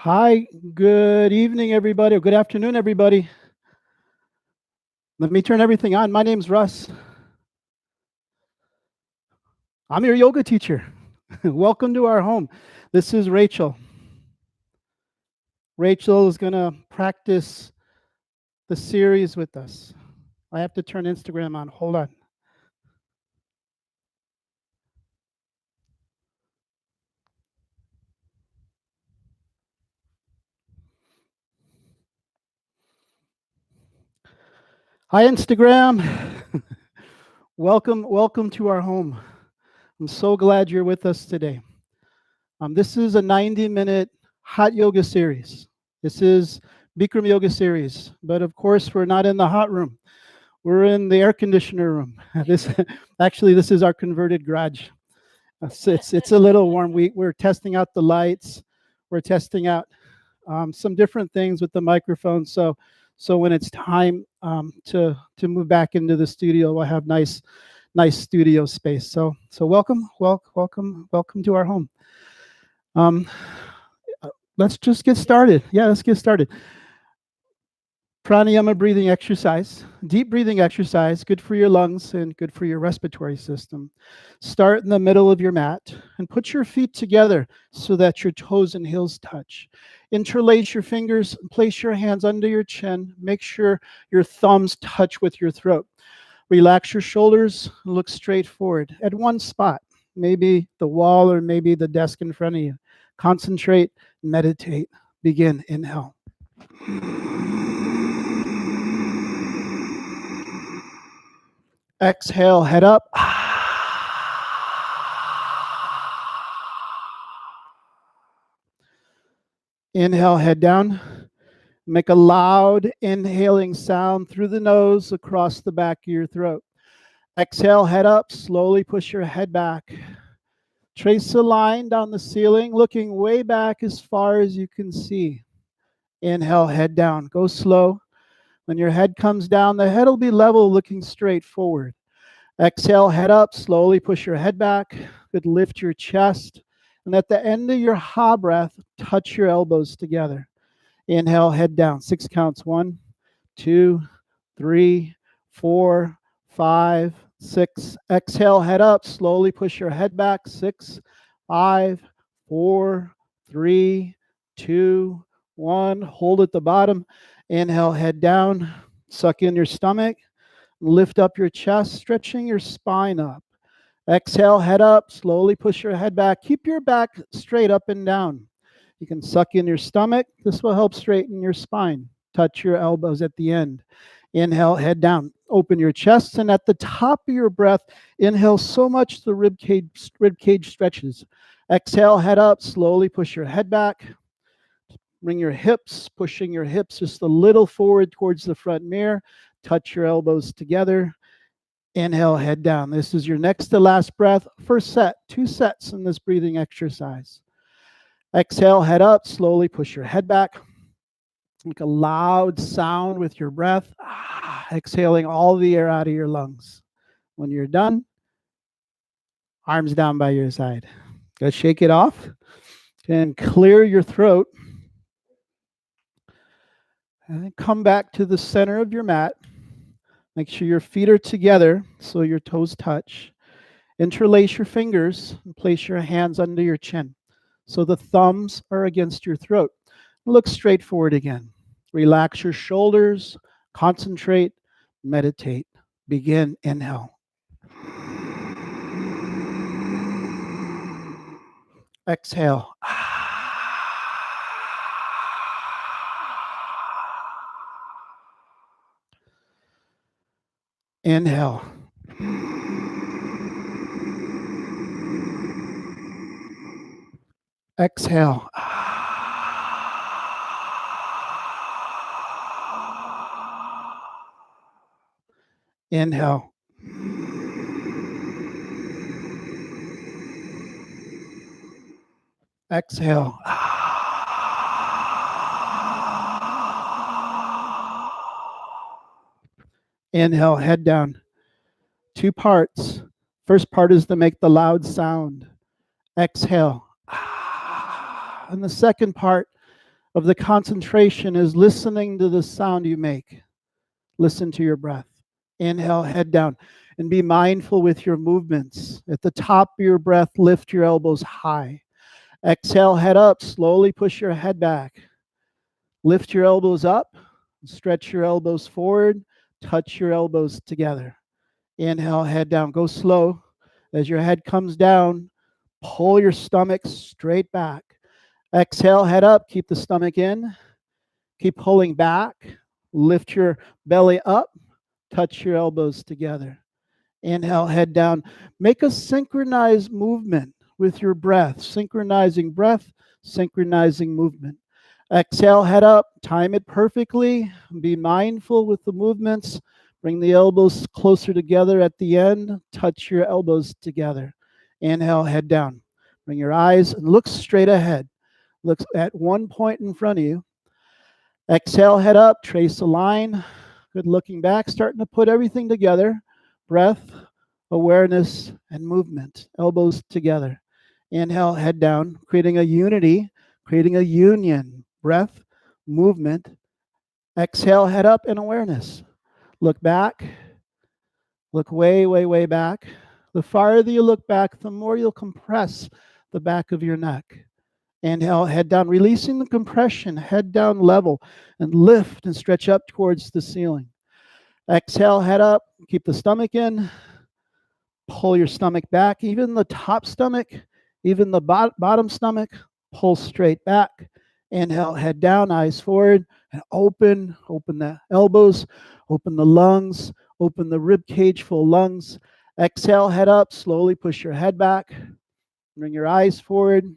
Hi, good evening, everybody, or good afternoon, everybody. Let me turn everything on. My name's Russ. I'm your yoga teacher. Welcome to our home. This is Rachel. Rachel is going to practice the series with us. I have to turn Instagram on. Hold on. Hi, Instagram. Welcome to our home. I'm so glad you're with us today. This is a 90-minute hot yoga series. This is Bikram Yoga series, but of course we're not in the hot room. We're in the air conditioner room. This is our converted garage. It's a little warm. We're testing out the lights. We're testing out some different things with the microphone. So when it's time to move back into the studio, we'll have nice studio space. So welcome to our home. Let's just get started. Yeah, let's get started. Pranayama breathing exercise, deep breathing exercise, good for your lungs and good for your respiratory system. Start in the middle of your mat and put your feet together so that your toes and heels touch. Interlace your fingers, place your hands under your chin. Make sure your thumbs touch with your throat. Relax your shoulders, look straight forward at one spot, maybe the wall or maybe the desk in front of you. Concentrate, meditate, begin, inhale. Exhale, head up. Inhale, head down. Make a loud inhaling sound through the nose across the back of your throat. Exhale, head up. Slowly push your head back. Trace a line down the ceiling, looking way back as far as you can see. Inhale, head down. Go slow. When your head comes down, the head will be level, looking straight forward. Exhale, head up. Slowly push your head back. Good, lift your chest. And at the end of your ha breath, touch your elbows together. Inhale, head down. 6 counts. 1, 2, 3, 4, 5, 6. Exhale, head up. Slowly push your head back. 6, 5, 4, 3, 2, 1. Hold at the bottom. Inhale, head down. Suck in your stomach. Lift up your chest, stretching your spine up. Exhale, head up. Slowly push your head back. Keep your back straight up and down. You can suck in your stomach. This will help straighten your spine. Touch your elbows at the end. Inhale, head down. Open your chest, and at the top of your breath, inhale so much the rib cage stretches. Exhale, head up. Slowly push your head back. Bring your hips, pushing your hips just a little forward towards the front mirror. Touch your elbows together. Inhale, head down. This is your next to last breath. First set, 2 sets in this breathing exercise. Exhale, head up. Slowly push your head back. Make a loud sound with your breath. Exhaling all the air out of your lungs. When you're done, arms down by your side. Go shake it off and clear your throat. And then come back to the center of your mat. Make sure your feet are together so your toes touch. Interlace your fingers and place your hands under your chin so the thumbs are against your throat. Look straight forward again. Relax your shoulders. Concentrate. Meditate. Begin. Inhale. Exhale. Inhale. Exhale. Inhale. Exhale. Inhale, head down. 2 parts. First part is to make the loud sound. Exhale. And the second part, of the concentration is listening to the sound you make. Listen to your breath. Inhale, head down, and be mindful with your movements. At the top of your breath, lift your elbows high. Exhale, head up, slowly push your head back. Lift your elbows up, stretch your elbows forward, touch your elbows together. Inhale, head down. Go slow. As your head comes down, pull your stomach straight back. Exhale, head up, keep the stomach in. Keep pulling back. Lift your belly up, touch your elbows together. Inhale, head down. Make a synchronized movement with your breath. Synchronizing breath, synchronizing movement. Exhale, head up. Time it perfectly. Be mindful with the movements. Bring the elbows closer together at the end. Touch your elbows together. Inhale, head down. Bring your eyes and look straight ahead. Look at one point in front of you. Exhale, head up. Trace a line. Good, looking back. Starting to put everything together. Breath, awareness, and movement. Elbows together. Inhale, head down. Creating a unity, creating a union. Breath, movement. Exhale, head up, and awareness. Look back. Look way, way, way back. The farther you look back, the more you'll compress the back of your neck. Inhale, head down, releasing the compression, head down level, and lift and stretch up towards the ceiling. Exhale, head up, keep the stomach in, pull your stomach back, even the top stomach, even the bottom stomach, pull straight back. Inhale, head down, eyes forward, and open the elbows, open the lungs, open the rib cage full lungs. Exhale, head up, slowly push your head back, bring your eyes forward,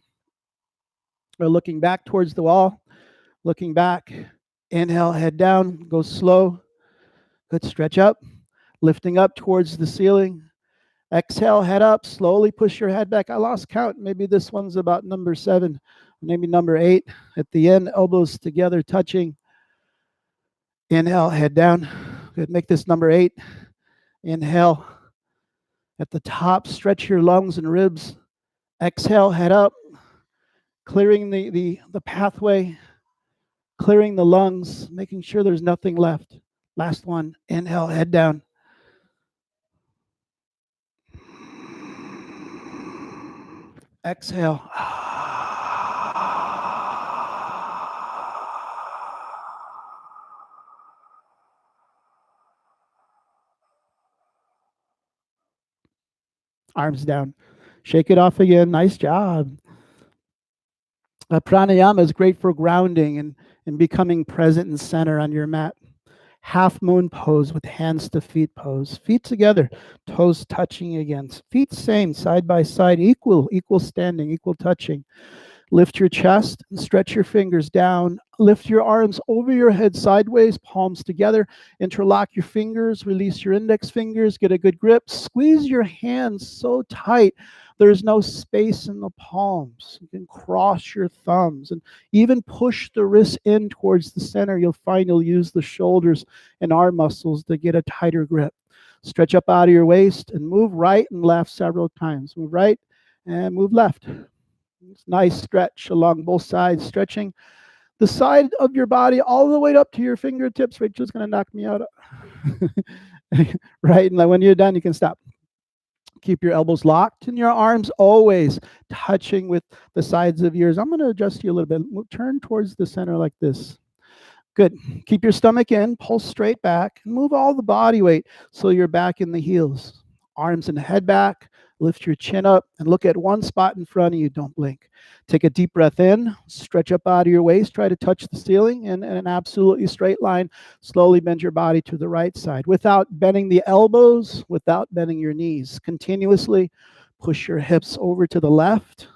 or looking back towards the wall, looking back. Inhale, head down, go slow. Good, stretch up, lifting up towards the ceiling. Exhale, head up, slowly push your head back. I lost count. Maybe this one's about number 7, maybe number 8. At the end, elbows together, touching. Inhale, head down. Good, make this number 8. Inhale. At the top, stretch your lungs and ribs. Exhale, head up, clearing the pathway, clearing the lungs, making sure there's nothing left. Last one. Inhale, head down. Exhale. Arms down. Shake it off again. Nice job. Pranayama is great for grounding and becoming present and center on your mat. Half moon pose with hands to feet pose. Feet together, toes touching again. Feet same, side by side, equal standing, equal touching. Lift your chest and stretch your fingers down. Lift your arms over your head sideways, palms together. Interlock your fingers, release your index fingers, get a good grip. Squeeze your hands so tight there's no space in the palms. You can cross your thumbs and even push the wrists in towards the center. You'll find you'll use the shoulders and arm muscles to get a tighter grip. Stretch up out of your waist and move right and left several times. Move right and move left. Nice stretch along both sides, stretching the side of your body all the way up to your fingertips. Rachel's going to knock me out. Right, and when you're done, you can stop. Keep your elbows locked and your arms always touching with the sides of yours. I'm going to adjust you a little bit. Turn towards the center like this. Good. Keep your stomach in, pull straight back, and move all the body weight so you're back in the heels. Arms and head back, lift your chin up, and look at one spot in front of you. Don't blink. Take a deep breath in, stretch up out of your waist, try to touch the ceiling in an absolutely straight line. Slowly bend your body to the right side without bending the elbows, without bending your knees. Continuously push your hips over to the left,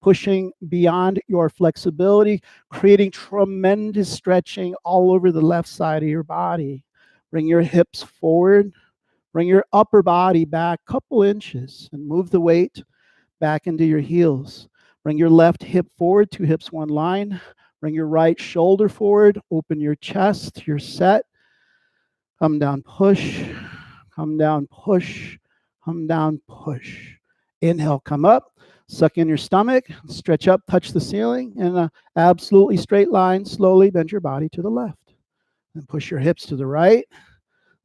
pushing beyond your flexibility, creating tremendous stretching all over the left side of your body. Bring your hips forward. Bring your upper body back a couple inches and move the weight back into your heels. Bring your left hip forward, 2 hips, 1 line. Bring your right shoulder forward. Open your chest. You're set. Come down, push. Come down, push. Come down, push. Inhale, come up. Suck in your stomach, stretch up, touch the ceiling, in an absolutely straight line. Slowly bend your body to the left. And push your hips to the right. A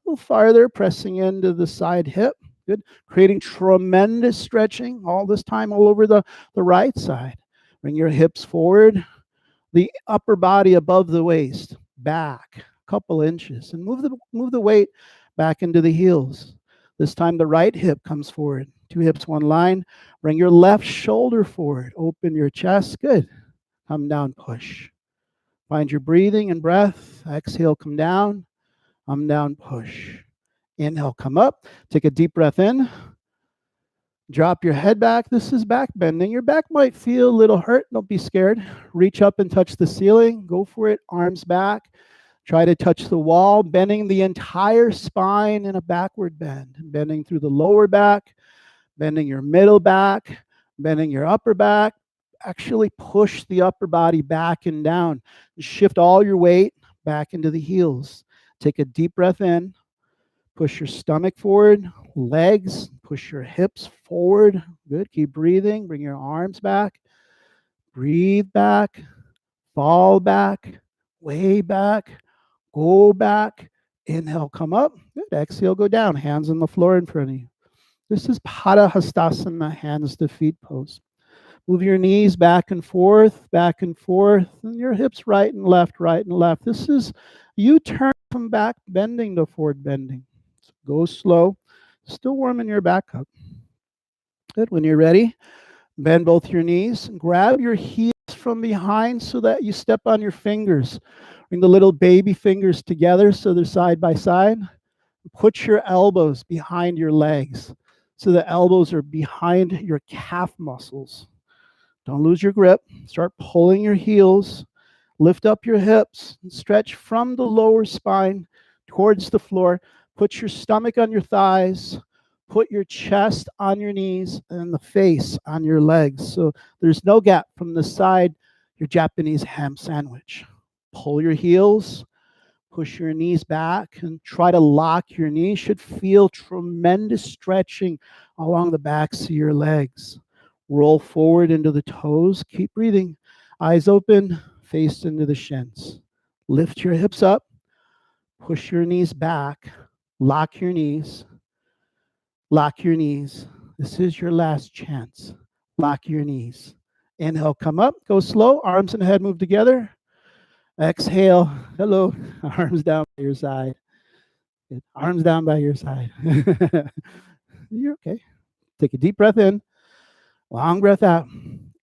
little farther, pressing into the side hip. Good. Creating tremendous stretching all this time all over the right side. Bring your hips forward, the upper body above the waist, back a couple inches, and move the weight back into the heels. This time the right hip comes forward. Two hips, one line. Bring your left shoulder forward. Open your chest. Good. Come down, push. Find your breathing and breath. Exhale, come down. Come down, push. Inhale, come up. Take a deep breath in. Drop your head back. This is back bending. Your back might feel a little hurt. Don't be scared. Reach up and touch the ceiling. Go for it. Arms back. Try to touch the wall, bending the entire spine in a backward bend. Bending through the lower back, bending your middle back, bending your upper back. Actually push the upper body back and down. Shift all your weight back into the heels. Take a deep breath in. Push your stomach forward, legs, push your hips forward. Good. Keep breathing. Bring your arms back. Breathe back. Fall back. Way back. Go back. Inhale, come up. Good. Exhale, go down. Hands on the floor in front of you. This is Padahastasana, hands to feet pose. Move your knees back and forth, and your hips right and left, right and left. This is U-turn from back bending to forward bending. So go slow. Still warming your back up. Good. When you're ready, bend both your knees. Grab your heels from behind so that you step on your fingers. Bring the little baby fingers together so they're side by side. Put your elbows behind your legs so the elbows are behind your calf muscles. Don't lose your grip. Start pulling your heels. Lift up your hips and stretch from the lower spine towards the floor. Put your stomach on your thighs. Put your chest on your knees and the face on your legs. So there's no gap from the side, your Japanese ham sandwich. Pull your heels. Push your knees back and try to lock your knees. Should feel tremendous stretching along the backs of your legs. Roll forward into the toes. Keep breathing. Eyes open, face into the shins. Lift your hips up. Push your knees back. Lock your knees. Lock your knees. This is your last chance. Lock your knees. Inhale, come up. Go slow. Arms and head move together. Exhale. Hello. Arms down by your side. Arms down by your side. You're okay. Take a deep breath in. Long breath out.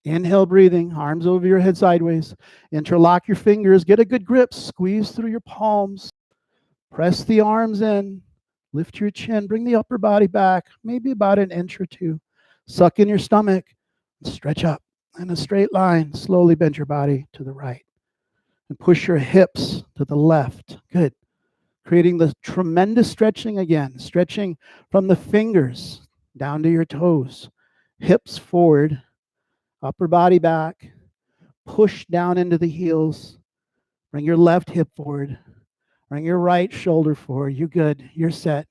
Inhale, breathing. Arms over your head sideways. Interlock your fingers. Get a good grip. Squeeze through your palms. Press the arms in. Lift your chin. Bring the upper body back. Maybe about an inch or two. Suck in your stomach. Stretch up in a straight line. Slowly bend your body to the right. And push your hips to the left. Good. Creating the tremendous stretching again. Stretching from the fingers down to your toes. Hips forward. Upper body back. Push down into the heels. Bring your left hip forward. Bring your right shoulder forward. You're good. You're set.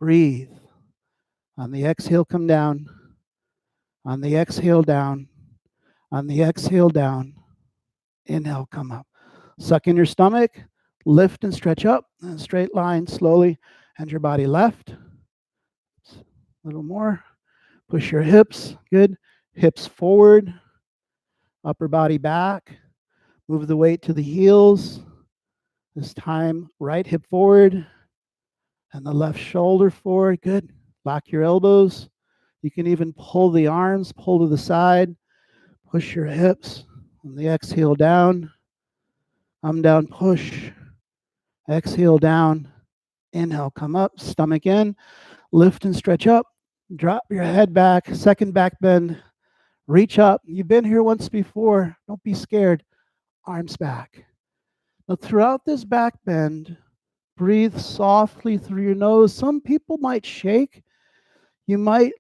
Breathe. On the exhale, come down. On the exhale, down. On the exhale, down. Inhale, come up. Suck in your stomach. Lift and stretch up. And straight line slowly. And your body left. A little more. Push your hips. Good. Hips forward. Upper body back. Move the weight to the heels. This time, right hip forward. And the left shoulder forward. Good. Lock your elbows. You can even pull the arms, pull to the side. Push your hips. On the exhale, down. Down, push. Exhale, down. Inhale, come up. Stomach in. Lift and stretch up. Drop your head back. Second back bend. Reach up. You've been here once before. Don't be scared. Arms back. Now, throughout this back bend, breathe softly through your nose. Some people might shake. You might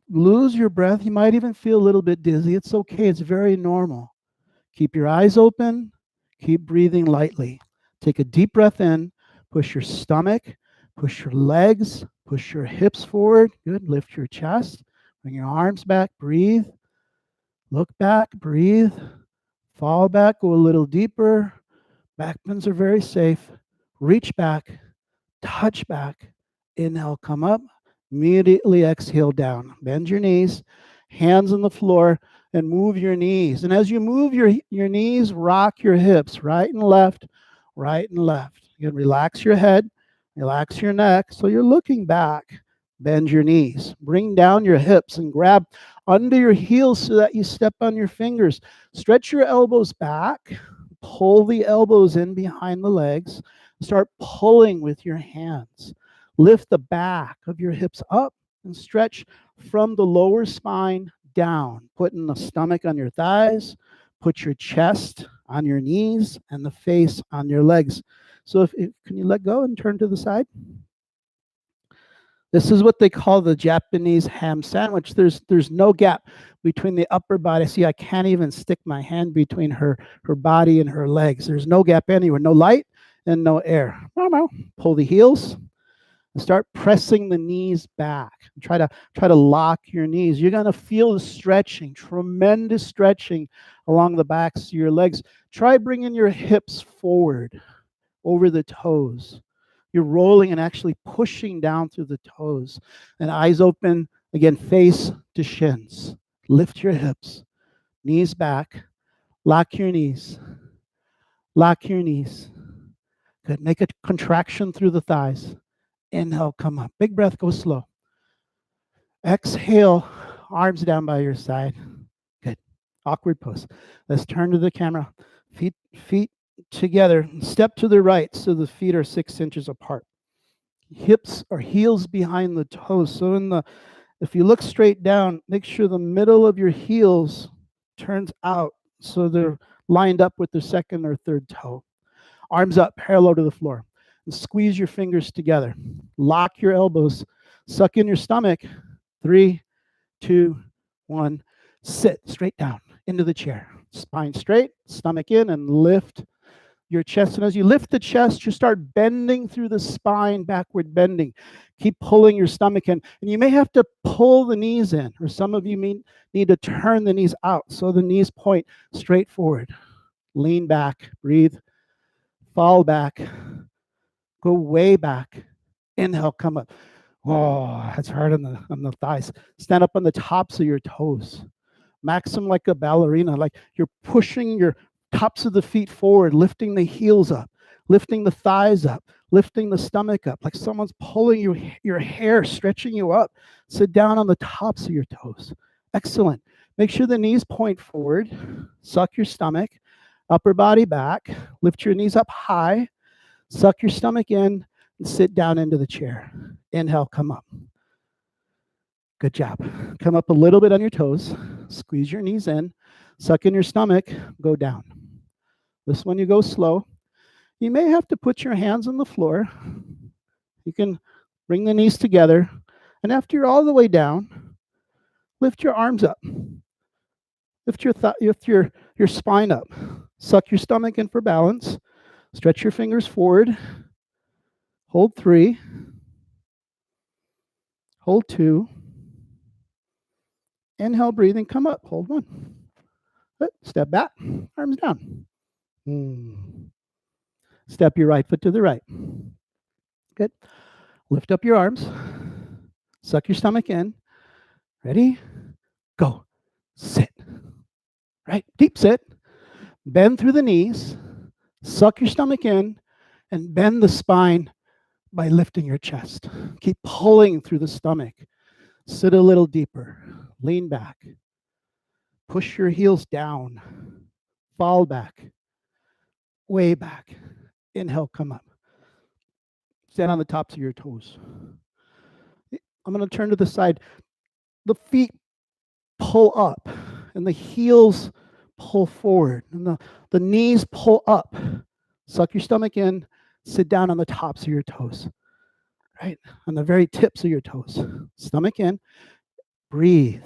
lose your breath. You might even feel a little bit dizzy. It's okay. It's very normal. Keep your eyes open. Keep breathing lightly. Take a deep breath in. Push your stomach. Push your legs. Push your hips forward. Good. Lift your chest. Bring your arms back. Breathe. Look back, breathe, fall back, go a little deeper. Back bends are very safe. Reach back, touch back. Inhale, come up. Immediately exhale down. Bend your knees, hands on the floor, and move your knees. And as you move your knees, rock your hips right and left, right and left. You can relax your head, relax your neck. So you're looking back. Bend your knees. Bring down your hips and grab under your heels so that you step on your fingers. Stretch your elbows back. Pull the elbows in behind the legs. Start pulling with your hands. Lift the back of your hips up and stretch from the lower spine down. Putting the stomach on your thighs. Put your chest on your knees and the face on your legs. So can you let go and turn to the side? This is what they call the Japanese ham sandwich. There's no gap between the upper body. See, I can't even stick my hand between her body and her legs. There's no gap anywhere. No light and no air. Pull the heels and start pressing the knees back. Try to lock your knees. You're gonna feel the stretching, tremendous stretching along the backs of your legs. Try bringing your hips forward over the toes. You're rolling and actually pushing down through the toes. And eyes open, again, face to shins. Lift your hips, knees back, lock your knees, lock your knees. Good. Make a contraction through the thighs. Inhale, come up. Big breath, go slow. Exhale, arms down by your side. Good. Awkward pose. Let's turn to the camera. Feet together. Step to the right so the feet are 6 inches apart. Hips or heels behind the toes. So if you look straight down, make sure the middle of your heels turns out so they're lined up with the second or third toe. Arms up, parallel to the floor. And squeeze your fingers together. Lock your elbows. Suck in your stomach. 3, 2, 1. Sit straight down into the chair. Spine straight, stomach in, and lift your chest. And as you lift the chest, you start bending through the spine, backward bending. Keep pulling your stomach in. And you may have to pull the knees in, or some of you may need to turn the knees out so the knees point straight forward. Lean back, breathe, fall back, go way back. Inhale, come up. Oh, that's hard on the thighs. Stand up on the tops of your toes. Maxim like a ballerina, like you're pushing your tops of the feet forward, lifting the heels up, lifting the thighs up, lifting the stomach up, like someone's pulling your hair, stretching you up. Sit down on the tops of your toes. Excellent. Make sure the knees point forward. Suck your stomach, upper body back. Lift your knees up high. Suck your stomach in and sit down into the chair. Inhale, come up. Good job. Come up a little bit on your toes. Squeeze your knees in. Suck in your stomach. Go down. This one you go slow. You may have to put your hands on the floor. You can bring the knees together. And after you're all the way down, lift your arms up. Lift your spine up. Suck your stomach in for balance. Stretch your fingers forward. Hold 3. Hold 2. Inhale, breathing, come up. Hold 1. Good. Step back, arms down. Step your right foot to the right. Good. Lift up your arms. Suck your stomach in. Ready? Go. Sit. Right? Deep sit. Bend through the knees. Suck your stomach in and bend the spine by lifting your chest. Keep pulling through the stomach. Sit a little deeper. Lean back. Push your heels down. Fall back. Way back. Inhale, come up. Stand on the tops of your toes. I'm going to turn to the side. The feet pull up and the heels pull forward and the knees pull up. Suck your stomach in. Sit down on the tops of your toes. Right? On the very tips of your toes. Stomach in. Breathe.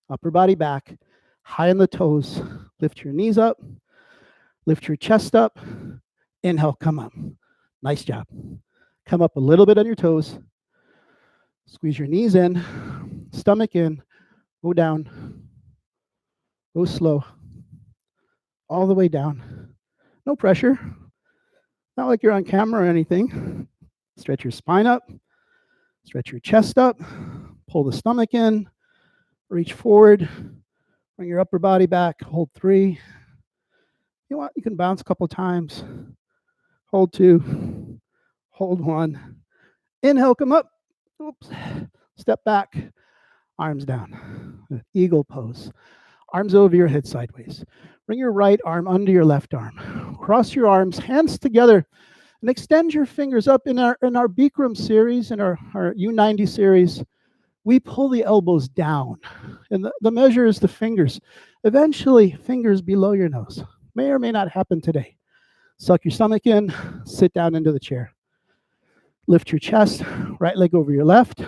Upper body back. High on the toes. Lift your knees up. Lift your chest up. Inhale, come up. Nice job. Come up a little bit on your toes. Squeeze your knees in. Stomach in. Go down. Go slow. All the way down. No pressure. Not like you're on camera or anything. Stretch your spine up. Stretch your chest up. Pull the stomach in. Reach forward. Bring your upper body back. Hold 3. You want, you can bounce a couple times. Hold 2. Hold 1. Inhale, come up. Oops. Step back. Arms down. Eagle pose. Arms over your head sideways. Bring your right arm under your left arm. Cross your arms, hands together, and extend your fingers up. In our Bikram series, in our U-90 series, we pull the elbows down. And the measure is the fingers. Eventually, fingers below your nose. May or may not happen today. Suck your stomach in, sit down into the chair. Lift your chest, right leg over your left.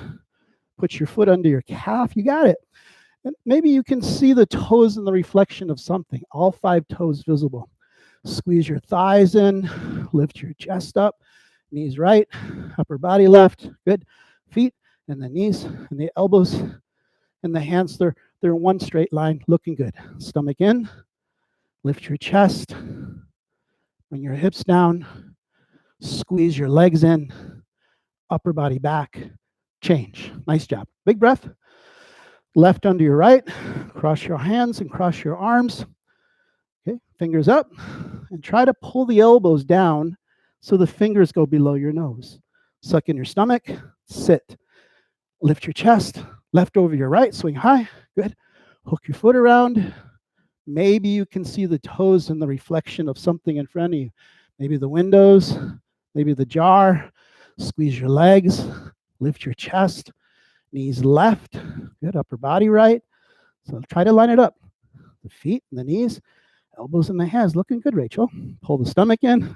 Put your foot under your calf. You got it. And maybe you can see the toes in the reflection of something, all 5 toes visible. Squeeze your thighs in, lift your chest up, knees right, upper body left, good. Feet and the knees and the elbows and the hands, they're in one straight line, looking good. Stomach in, lift your chest, bring your hips down, squeeze your legs in, upper body back, change. Nice job. Big breath. Left under your right, cross your hands and cross your arms. Okay, fingers up, and try to pull the elbows down so the fingers go below your nose. Suck in your stomach, sit. Lift your chest, left over your right, swing high, good. Hook your foot around. Maybe you can see the toes in the reflection of something in front of you. Maybe the windows, maybe the jar. Squeeze your legs, lift your chest, knees left, good, upper body right. So try to line it up. The feet and the knees, elbows and the hands, looking good, Rachel. Pull the stomach in,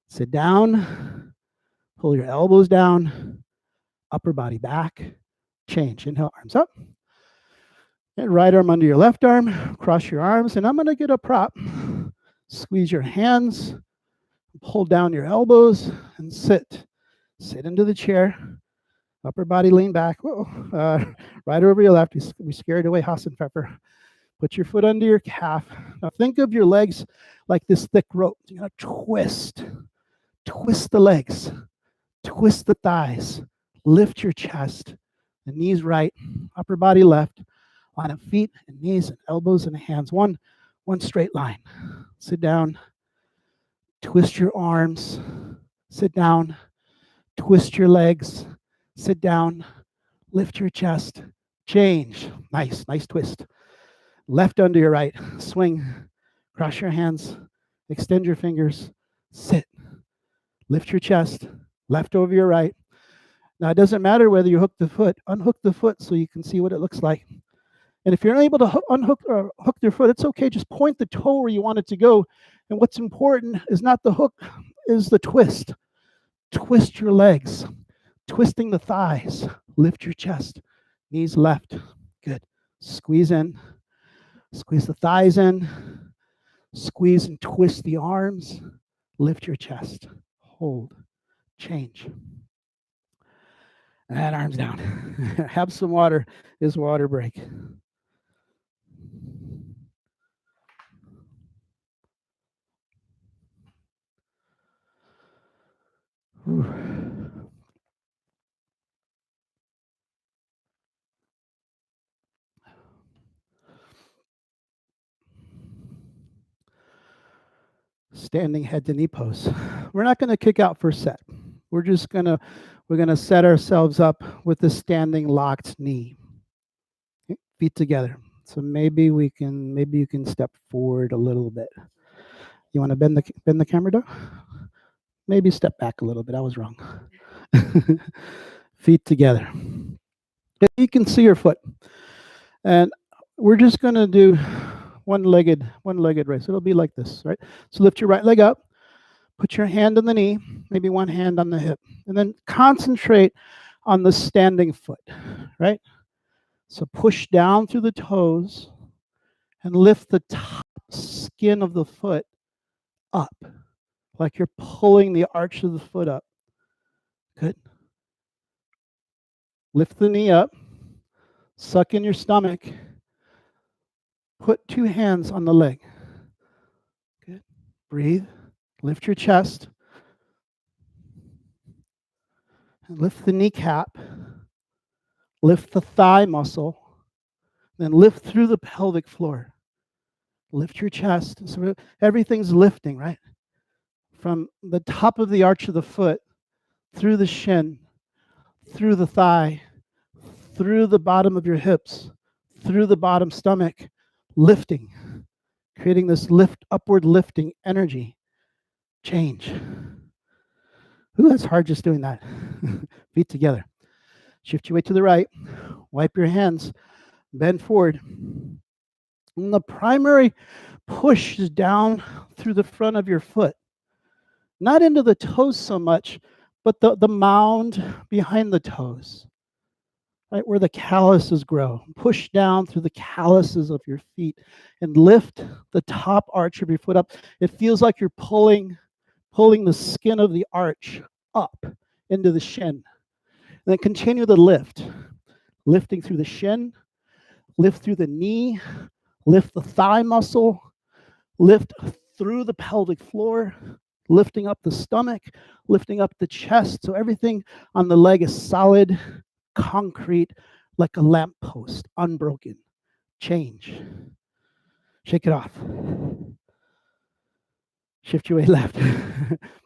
sit down, pull your elbows down, upper body back, change. Inhale, arms up. And right arm under your left arm, cross your arms, and I'm gonna get a prop. Squeeze your hands, pull down your elbows, and sit. Sit into the chair. Upper body lean back. Whoa. Right over your left. We scared away Hassan Pepper. Put your foot under your calf. Now think of your legs like this thick rope. You're going to twist. Twist the legs. Twist the thighs. Lift your chest. The knees right. Upper body left. Line of feet and knees and elbows and hands. One straight line. Sit down. Twist your arms. Sit down. Twist your legs. Sit down, lift your chest, change. Nice twist. Left under your right, swing, cross your hands, extend your fingers, sit. Lift your chest, left over your right. Now, it doesn't matter whether you hook the foot, unhook the foot so you can see what it looks like. And if you're unable to unhook or hook your foot, it's okay. Just point the toe where you want it to go. And what's important is not the hook, is the twist. Twist your legs. Twisting the thighs, lift your chest, knees left, good. Squeeze in, squeeze the thighs in, squeeze and twist the arms, lift your chest, hold, change. And arms down. Have some water, is water break. Standing head to knee pose. We're not going to kick out for a set. We're going to set ourselves up with the standing locked knee. Okay? Feet together. So maybe you can step forward a little bit. You want to bend the camera down? Maybe step back a little bit. I was wrong. Feet together. You can see your foot. And we're just going to do one-legged raise. It'll be like this, right? So lift your right leg up, put your hand on the knee, maybe one hand on the hip, and then concentrate on the standing foot, right? So push down through the toes and lift the top skin of the foot up, like you're pulling the arch of the foot up. Good. Lift the knee up, suck in your stomach, put 2 hands on the leg. Good. Breathe. Lift your chest. And lift the kneecap. Lift the thigh muscle. Then lift through the pelvic floor. Lift your chest. So everything's lifting, right? From the top of the arch of the foot, through the shin, through the thigh, through the bottom of your hips, through the bottom stomach, lifting, creating this upward lifting energy. Change. Ooh, that's hard just doing that. Feet together. Shift your weight to the right. Wipe your hands. Bend forward. And the primary push is down through the front of your foot. Not into the toes so much, but the mound behind the toes, right where the calluses grow. Push down through the calluses of your feet and lift the top arch of your foot up. It feels like you're pulling the skin of the arch up into the shin. And then continue the lift. Lifting through the shin, lift through the knee, lift the thigh muscle, lift through the pelvic floor, lifting up the stomach, lifting up the chest. So everything on the leg is solid, concrete, like a lamppost, unbroken. Change. Shake it off. Shift your weight left.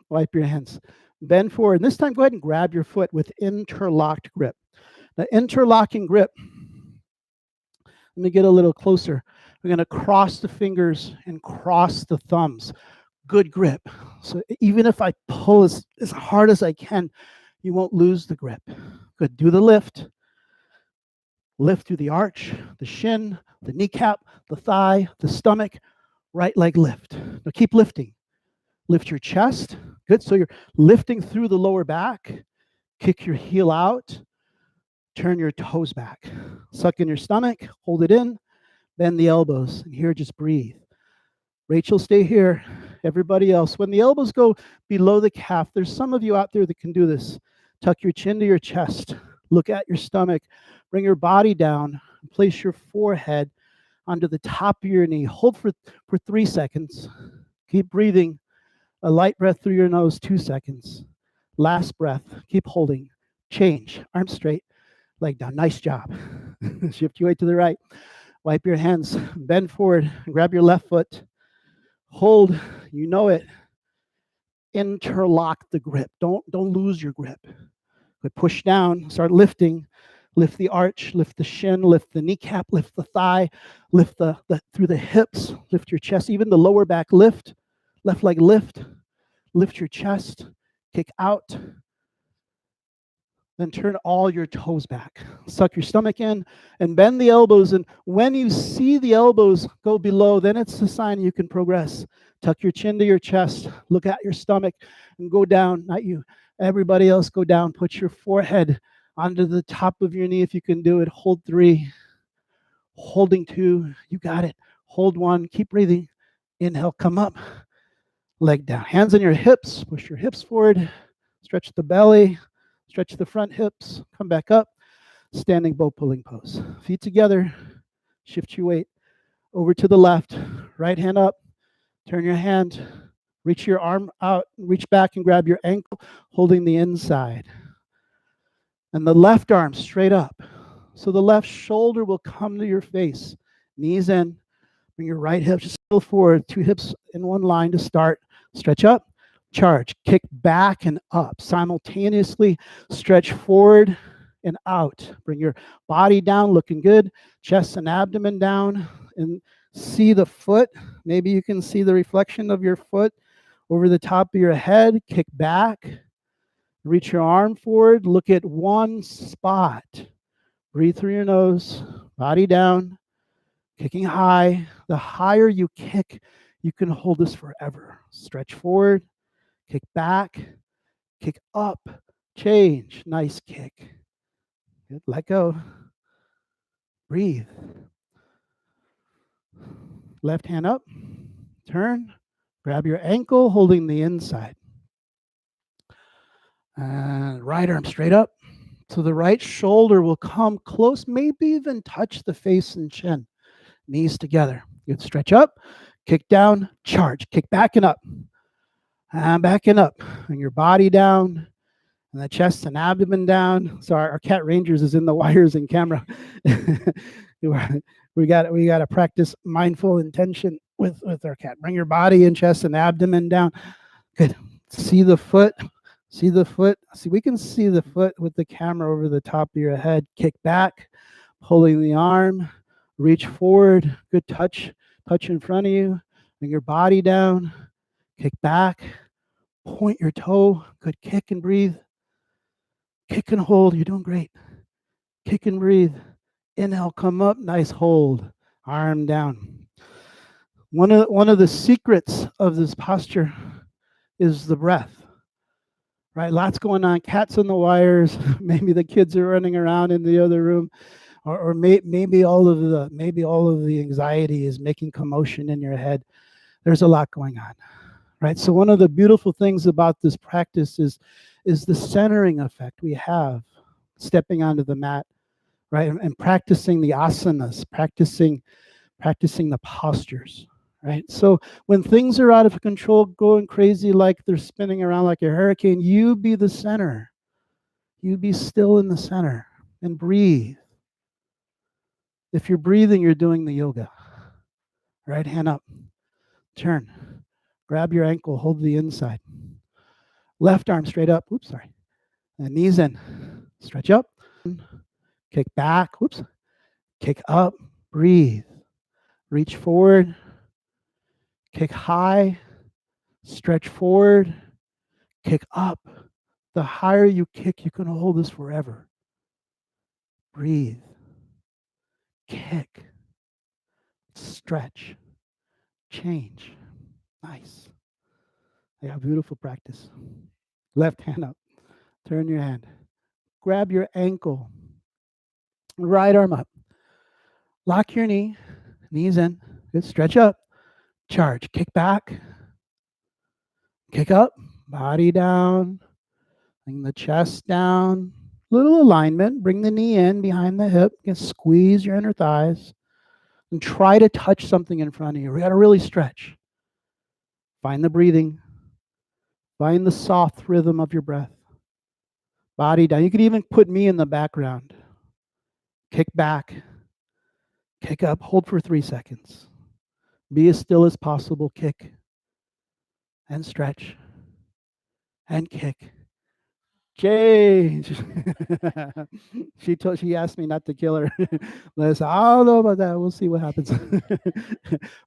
Wipe your hands. Bend forward. And this time, go ahead and grab your foot with interlocked grip. The interlocking grip, let me get a little closer. We're going to cross the fingers and cross the thumbs. Good grip. So even if I pull as hard as I can, you won't lose the grip. Good. Do the lift. Lift through the arch, the shin, the kneecap, the thigh, the stomach. Right leg lift. Now keep lifting. Lift your chest. Good. So you're lifting through the lower back. Kick your heel out. Turn your toes back. Suck in your stomach. Hold it in. Bend the elbows. And here, just breathe. Rachel, stay here. Everybody else. When the elbows go below the calf, there's some of you out there that can do this. Tuck your chin to your chest. Look at your stomach. Bring your body down. Place your forehead onto the top of your knee. Hold for 3 seconds. Keep breathing. A light breath through your nose, 2 seconds. Last breath. Keep holding. Change. Arms straight. Leg down. Nice job. Shift your weight to the right. Wipe your hands. Bend forward. Grab your left foot. Hold. You know it. Interlock the grip. Don't lose your grip. But push down. Start lifting. Lift the arch. Lift the shin. Lift the kneecap. Lift the thigh. Lift the through the hips. Lift your chest. Even the lower back lift. Left leg lift. Lift your chest. Kick out. Then turn all your toes back. Suck your stomach in and bend the elbows. And when you see the elbows go below, then it's a sign you can progress. Tuck your chin to your chest. Look at your stomach and go down. Not you. Everybody else go down. Put your forehead onto the top of your knee if you can do it. Hold 3. Holding 2. You got it. Hold 1. Keep breathing. Inhale, come up. Leg down. Hands on your hips. Push your hips forward. Stretch the belly. Stretch the front hips. Come back up. Standing bow pulling pose. Feet together. Shift your weight over to the left. Right hand up. Turn your hand. Reach your arm out. Reach back and grab your ankle, holding the inside. And the left arm straight up. So the left shoulder will come to your face. Knees in. Bring your right hip just still forward. 2 hips in one line to start. Stretch up. Charge. Kick back and up. Simultaneously stretch forward and out. Bring your body down, looking good. Chest and abdomen down. And see the foot. Maybe you can see the reflection of your foot over the top of your head. Kick back. Reach your arm forward. Look at one spot. Breathe through your nose. Body down. Kicking high. The higher you kick, you can hold this forever. Stretch forward. Kick back, kick up, change. Nice kick. Good. Let go. Breathe. Left hand up. Turn. Grab your ankle, holding the inside. And right arm straight up. So the right shoulder will come close, maybe even touch the face and chin. Knees together. Good. Stretch up, kick down, charge. Kick back and up. And backing up. And your body down. And the chest and abdomen down. So our Cat Rangers is in the wires and camera. we got to practice mindful intention with our cat. Bring your body and chest and abdomen down. Good. See the foot. See the foot. See, we can see the foot with the camera over the top of your head. Kick back, pulling the arm, reach forward. Good touch. Touch in front of you. Bring your body down. Kick back. Point your toe. Good. Kick and breathe. Kick and hold. You're doing great. Kick and breathe. Inhale, come up. Nice hold. Arm down. One of the secrets of this posture is the breath. Right, lots going on. Cats on the wires. Maybe the kids are running around in the other room, or maybe all of the anxiety is making commotion in your head. There's a lot going on, right? So one of the beautiful things about this practice is the centering effect we have, stepping onto the mat, right, and practicing the asanas, practicing the postures. Right. So when things are out of control, going crazy, like they're spinning around like a hurricane, you be the center. You be still in the center and breathe. If you're breathing, you're doing the yoga. Right hand up. Turn. Grab your ankle. Hold the inside. Left arm straight up. Oops, sorry. And knees in. Stretch up. Kick back. Whoops. Kick up. Breathe. Reach forward. Kick high, stretch forward, kick up. The higher you kick, you can hold this forever. Breathe, kick, stretch, change. Nice. Yeah, beautiful practice. Left hand up. Turn your hand. Grab your ankle. Right arm up. Lock your knee. Knees in. Good. Stretch up. Charge. Kick back. Kick up. Body down. Bring the chest down. Little alignment. Bring the knee in behind the hip. You can squeeze your inner thighs. And try to touch something in front of you. We got to really stretch. Find the breathing. Find the soft rhythm of your breath. Body down. You could even put me in the background. Kick back. Kick up. Hold for 3 seconds. Be as still as possible. Kick. And stretch. And kick. Change. She asked me not to kill her. Listen, I don't know about that. We'll see what happens.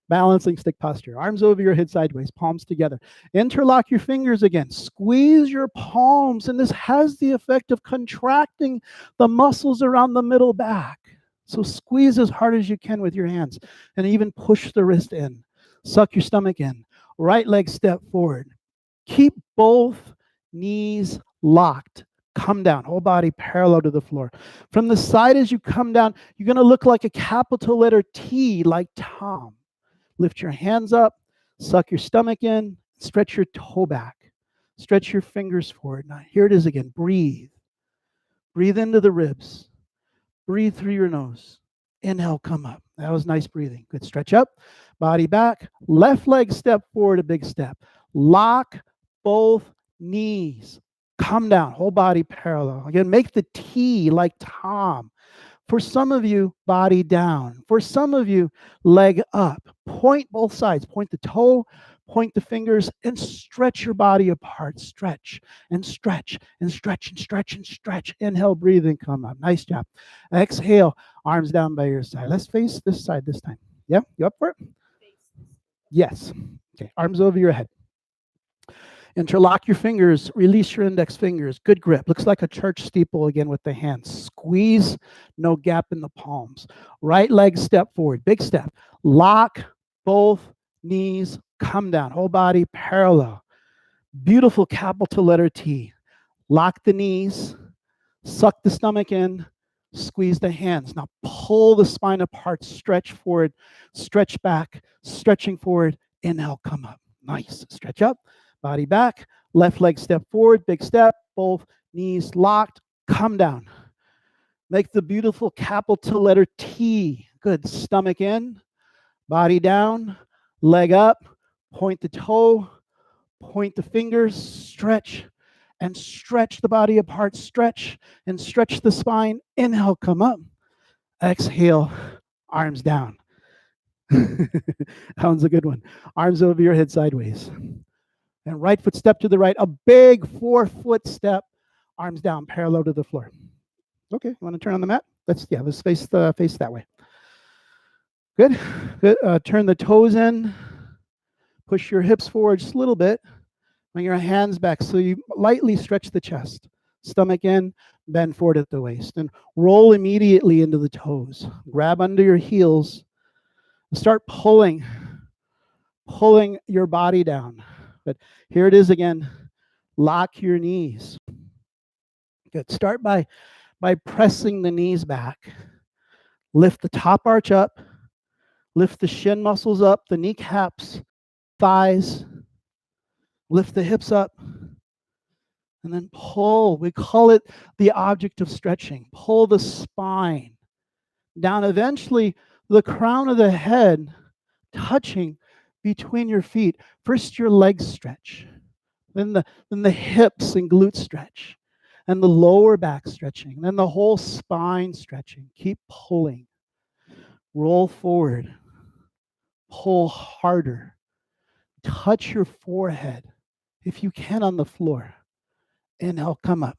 Balancing stick posture. Arms over your head sideways, palms together. Interlock your fingers again. Squeeze your palms, and this has the effect of contracting the muscles around the middle back. So squeeze as hard as you can with your hands, and even push the wrist in. Suck your stomach in. Right leg step forward. Keep both knees locked. Come down. Whole body parallel to the floor. From the side as you come down, you're going to look like a capital letter T, like Tom. Lift your hands up. Suck your stomach in. Stretch your toe back. Stretch your fingers forward. Now, here it is again. Breathe. Breathe into the ribs. Breathe through your nose. Inhale, come up. That was nice breathing. Good. Stretch up. Body back. Left leg step forward, a big step. Lock both knees. Come down. Whole body parallel. Again, make the T like Tom. For some of you, body down. For some of you, leg up. Point both sides. Point the toe, point the fingers, and stretch your body apart. Stretch and stretch and stretch and stretch and stretch. Inhale, breathe, and come up. Nice job. Exhale, arms down by your side. Let's face this side this time. Yeah, you up for it? Yes. Okay, arms over your head. Interlock your fingers, release your index fingers. Good grip. Looks like a church steeple again with the hands. Squeeze, no gap in the palms. Right leg step forward, big step. Lock both knees, come down. Whole body parallel. Beautiful capital letter T. Lock the knees, suck the stomach in, squeeze the hands. Now pull the spine apart, stretch forward, stretch back, stretching forward. Inhale, come up. Nice. Stretch up. Body back, left leg step forward, big step, both knees locked, come down. Make the beautiful capital letter T. Good. Stomach in, Body down, leg up, point the toe, point the fingers, stretch, and stretch the body apart, stretch, and stretch the spine. Inhale, come up. Exhale, arms down. That one's a good one. Arms over your head sideways. And right foot step to the right, a big 4-foot step, arms down, parallel to the floor. Okay, you want to turn on the mat? Let's face that way. Good. Good. Turn the toes in. Push your hips forward just a little bit. Bring your hands back so you lightly stretch the chest. Stomach in, bend forward at the waist. And roll immediately into the toes. Grab under your heels. Start pulling your body down. But here it is again. Lock your knees. Good. Start by pressing the knees back. Lift the top arch up. Lift the shin muscles up, the kneecaps, thighs. Lift the hips up. And then pull. We call it the object of stretching. Pull the spine down. Eventually, the crown of the head touching between your feet. First, your legs stretch. Then the hips and glutes stretch. And the lower back stretching. Then the whole spine stretching. Keep pulling. Roll forward. Pull harder. Touch your forehead, if you can, on the floor. Inhale, come up.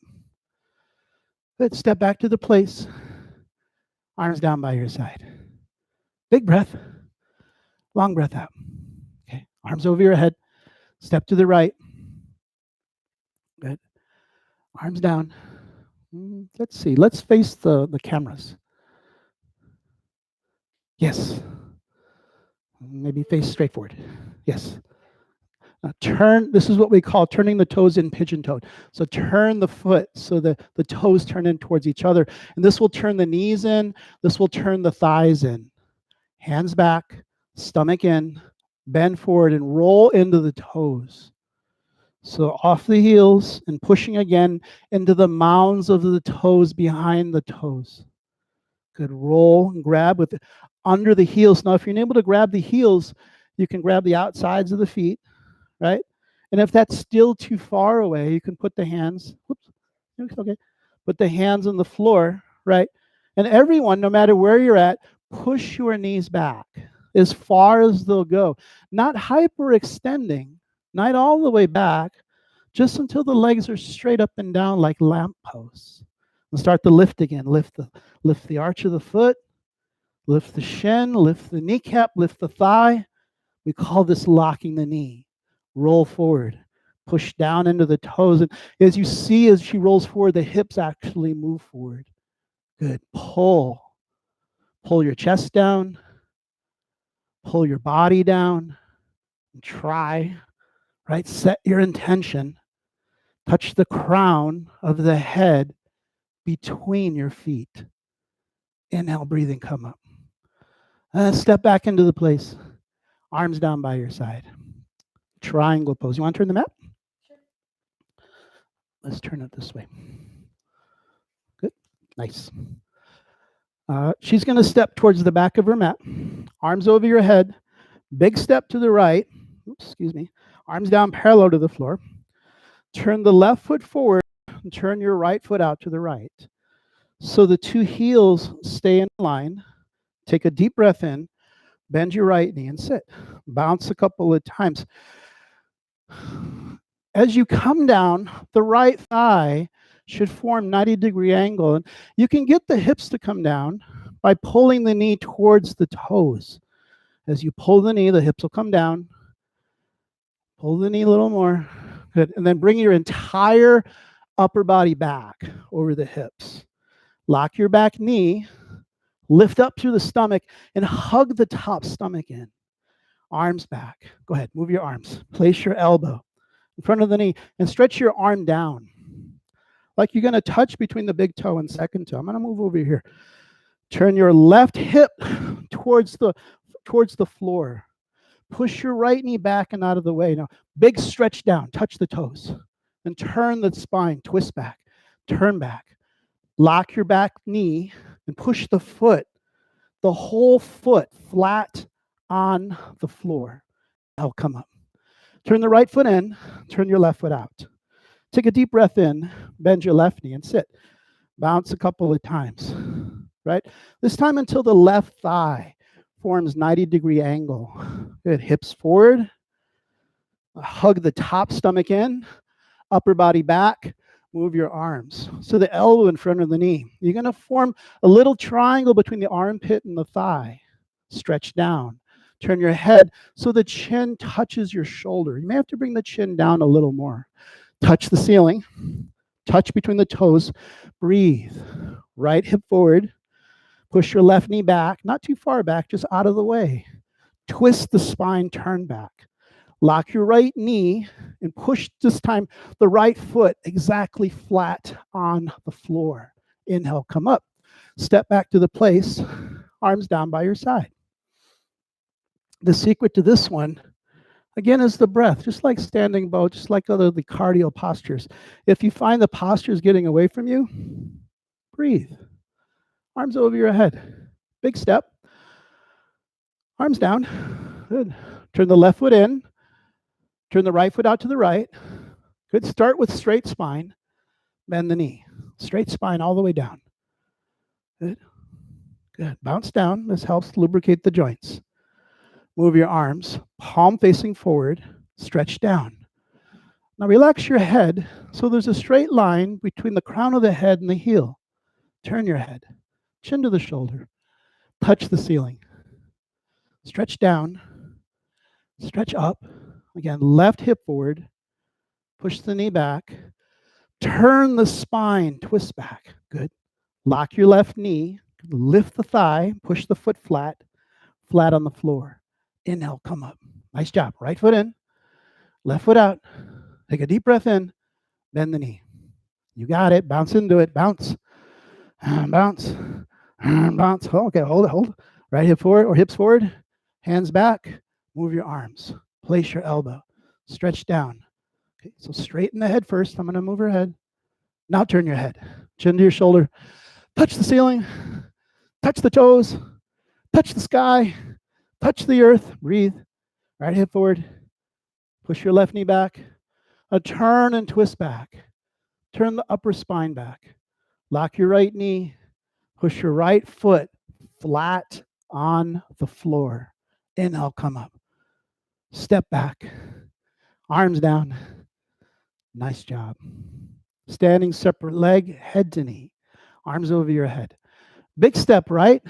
Good. Step back to the place. Arms down by your side. Big breath. Long breath out. Okay. Arms over your head. Step to the right. Good. Arms down. Let's see. Let's face the cameras. Yes. Maybe face straight forward. Yes. Turn. This is what we call turning the toes in, pigeon-toed. So turn the foot so the toes turn in towards each other. And this will turn the knees in. This will turn the thighs in. Hands back, stomach in, bend forward and roll into the toes. So off the heels and pushing again into the mounds of the toes behind the toes. Good. Roll and grab with under the heels. Now, if you're unable to grab the heels, you can grab the outsides of the feet, right? And if that's still too far away, you can put the hands, okay, put the hands on the floor, right? And everyone, no matter where you're at, push your knees back as far as they'll go. Not hyperextending, not all the way back, just until the legs are straight up and down like lampposts. And start to lift again. Lift the arch of the foot, lift the shin, lift the kneecap, lift the thigh. We call this locking the knee. Roll forward, push down into the toes. And as you see, as she rolls forward, the hips actually move forward. Good. Pull your chest down, pull your body down, and try, right? Set your intention. Touch the crown of the head between your feet. Inhale, breathing, come up. Step back into the place. Arms down by your side. Triangle pose. You want to turn the mat? Sure. Let's turn it this way. Good. Nice. She's going to step towards the back of her mat. Arms over your head. Big step to the right. Oops, excuse me. Arms down parallel to the floor. Turn the left foot forward and turn your right foot out to the right. So the two heels stay in line. Take a deep breath in. Bend your right knee and sit. Bounce a couple of times. As you come down, the right thigh should form 90-degree angle. And you can get the hips to come down by pulling the knee towards the toes. As you pull the knee, the hips will come down. Pull the knee a little more. Good. And then bring your entire upper body back over the hips. Lock your back knee. Lift up through the stomach and hug the top stomach in. Arms back. Go ahead. Move your arms. Place your elbow in front of the knee and stretch your arm down. Like you're going to touch between the big toe and second toe. I'm going to move over here. Turn your left hip towards the floor. Push your right knee back and out of the way. Now, big stretch down. Touch the toes. And turn the spine. Twist back. Turn back. Lock your back knee and push the foot, the whole foot, flat on the floor. Inhale, come up. Turn the right foot in, turn your left foot out. Take a deep breath in, bend your left knee and sit. Bounce a couple of times, right? This time until the left thigh forms 90-degree angle. Good, hips forward. Hug the top stomach in, upper body back. Move your arms. So the elbow in front of the knee. You're going to form a little triangle between the armpit and the thigh. Stretch down. Turn your head so the chin touches your shoulder. You may have to bring the chin down a little more. Touch the ceiling. Touch between the toes. Breathe. Right hip forward. Push your left knee back. Not too far back, just out of the way. Twist the spine, turn back. Lock your right knee and push this time the right foot exactly flat on the floor. Inhale, come up. Step back to the place. Arms down by your side. The secret to this one, again, is the breath. Just like standing bow, just like the cardio postures. If you find the posture is getting away from you, breathe. Arms over your head. Big step. Arms down. Good. Turn the left foot in. Turn the right foot out to the right. Good. Start with straight spine. Bend the knee. Straight spine all the way down. Good. Good. Bounce down. This helps lubricate the joints. Move your arms, palm facing forward, stretch down. Now relax your head so there's a straight line between the crown of the head and the heel. Turn your head, chin to the shoulder, touch the ceiling. Stretch down, stretch up. Again, left hip forward, push the knee back, turn the spine, twist back. Good. Lock your left knee, lift the thigh, push the foot flat on the floor. Inhale, come up. Nice job. Right foot in, left foot out. Take a deep breath in, bend the knee. You got it. Bounce into it. Bounce. Bounce. Bounce. Oh, okay, hold it. Right hip forward or hips forward. Hands back. Move your arms. Place your elbow. Stretch down. Okay, so straighten the head first. I'm going to move her head. Now turn your head. Chin to your shoulder. Touch the ceiling. Touch the toes. Touch the sky. Touch the earth. Breathe. Right hip forward. Push your left knee back. A turn and twist back. Turn the upper spine back. Lock your right knee. Push your right foot flat on the floor. Inhale, come up. Step back. Arms down. Nice job. Standing separate leg, head to knee. Arms over your head. Big step right.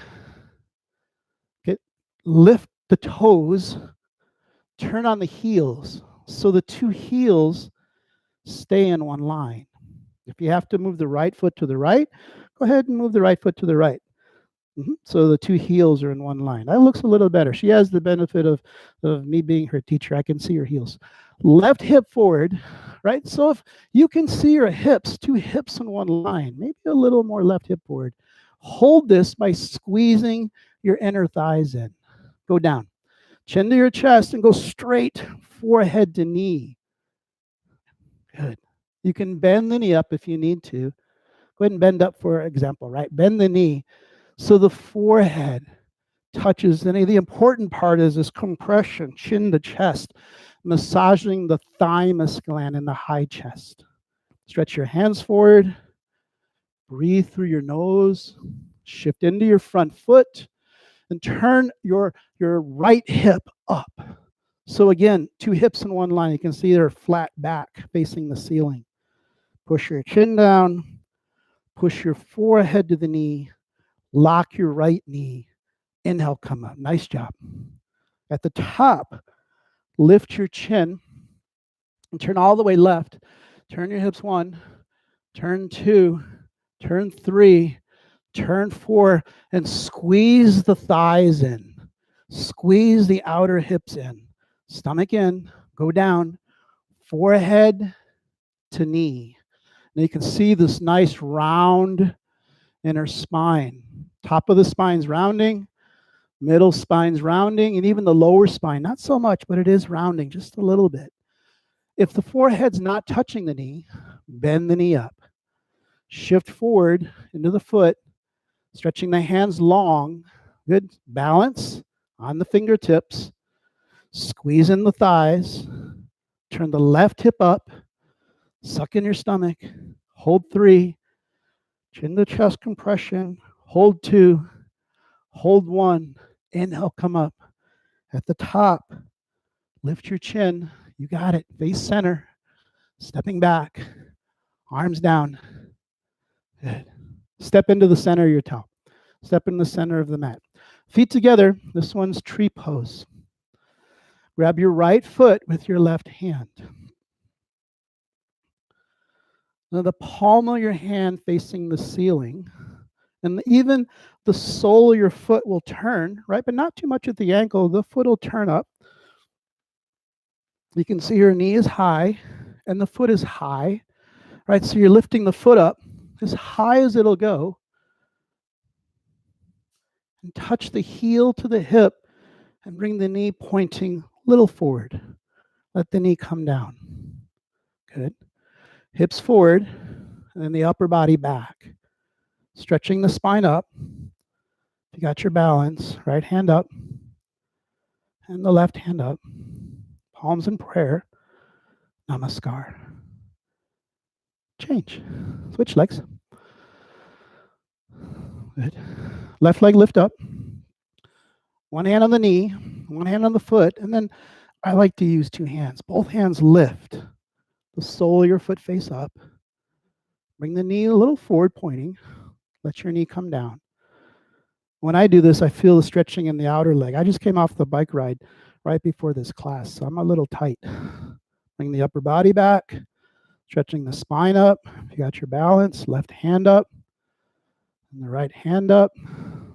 Lift the toes, turn on the heels, so the two heels stay in one line. If you have to move the right foot to the right, go ahead and move the right foot to the right. So the two heels are in one line. That looks a little better. She has the benefit of me being her teacher. I can see her heels. Left hip forward, right? So if you can see your hips, two hips in one line, maybe a little more left hip forward. Hold this by squeezing your inner thighs in. Go down. Chin to your chest and go straight forehead to knee. Good. You can bend the knee up if you need to. Go ahead and bend up for example, right? Bend the knee so the forehead touches the knee. The important part is this compression, chin to chest, massaging the thymus gland in the high chest. Stretch your hands forward. Breathe through your nose. Shift into your front foot. And turn your right hip up. So again, two hips in one line. You can see they're flat back facing the ceiling. Push your chin down. Push your forehead to the knee. Lock your right knee. Inhale, come up. Nice job. At the top, lift your chin and turn all the way left. Turn your hips 1, turn 2, turn 3, turn 4, and squeeze the thighs in. Squeeze the outer hips in. Stomach in, go down, forehead to knee. And you can see this nice round inner spine. Top of the spine's rounding, middle spine's rounding, and even the lower spine, not so much, but it is rounding just a little bit. If the forehead's not touching the knee, bend the knee up. Shift forward into the foot, stretching the hands long. Good. Balance. On the fingertips, squeeze in the thighs, turn the left hip up, suck in your stomach, hold 3, chin to chest compression, hold 2, hold 1, inhale, come up. At the top, lift your chin, you got it, face center, stepping back, arms down. Good. Step into the center of your toe. Step in the center of the mat. Feet together, this one's tree pose. Grab your right foot with your left hand. Now the palm of your hand facing the ceiling, and even the sole of your foot will turn, right? But not too much at the ankle. The foot will turn up. You can see your knee is high and the foot is high, right? So you're lifting the foot up as high as it'll go and touch the heel to the hip and bring the knee pointing a little forward. Let the knee come down. Good. Hips forward and then the upper body back. Stretching the spine up. If you got your balance, right hand up and the left hand up. Palms in prayer. Namaskar. Change. Switch legs. Good. Left leg lift up. One hand on the knee, one hand on the foot, and then I like to use 2 hands. Both hands lift the sole of your foot face up. Bring the knee a little forward pointing. Let your knee come down. When I do this, I feel the stretching in the outer leg. I just came off the bike ride right before this class, so I'm a little tight. Bring the upper body back, stretching the spine up. If you got your balance, left hand up, and the right hand up,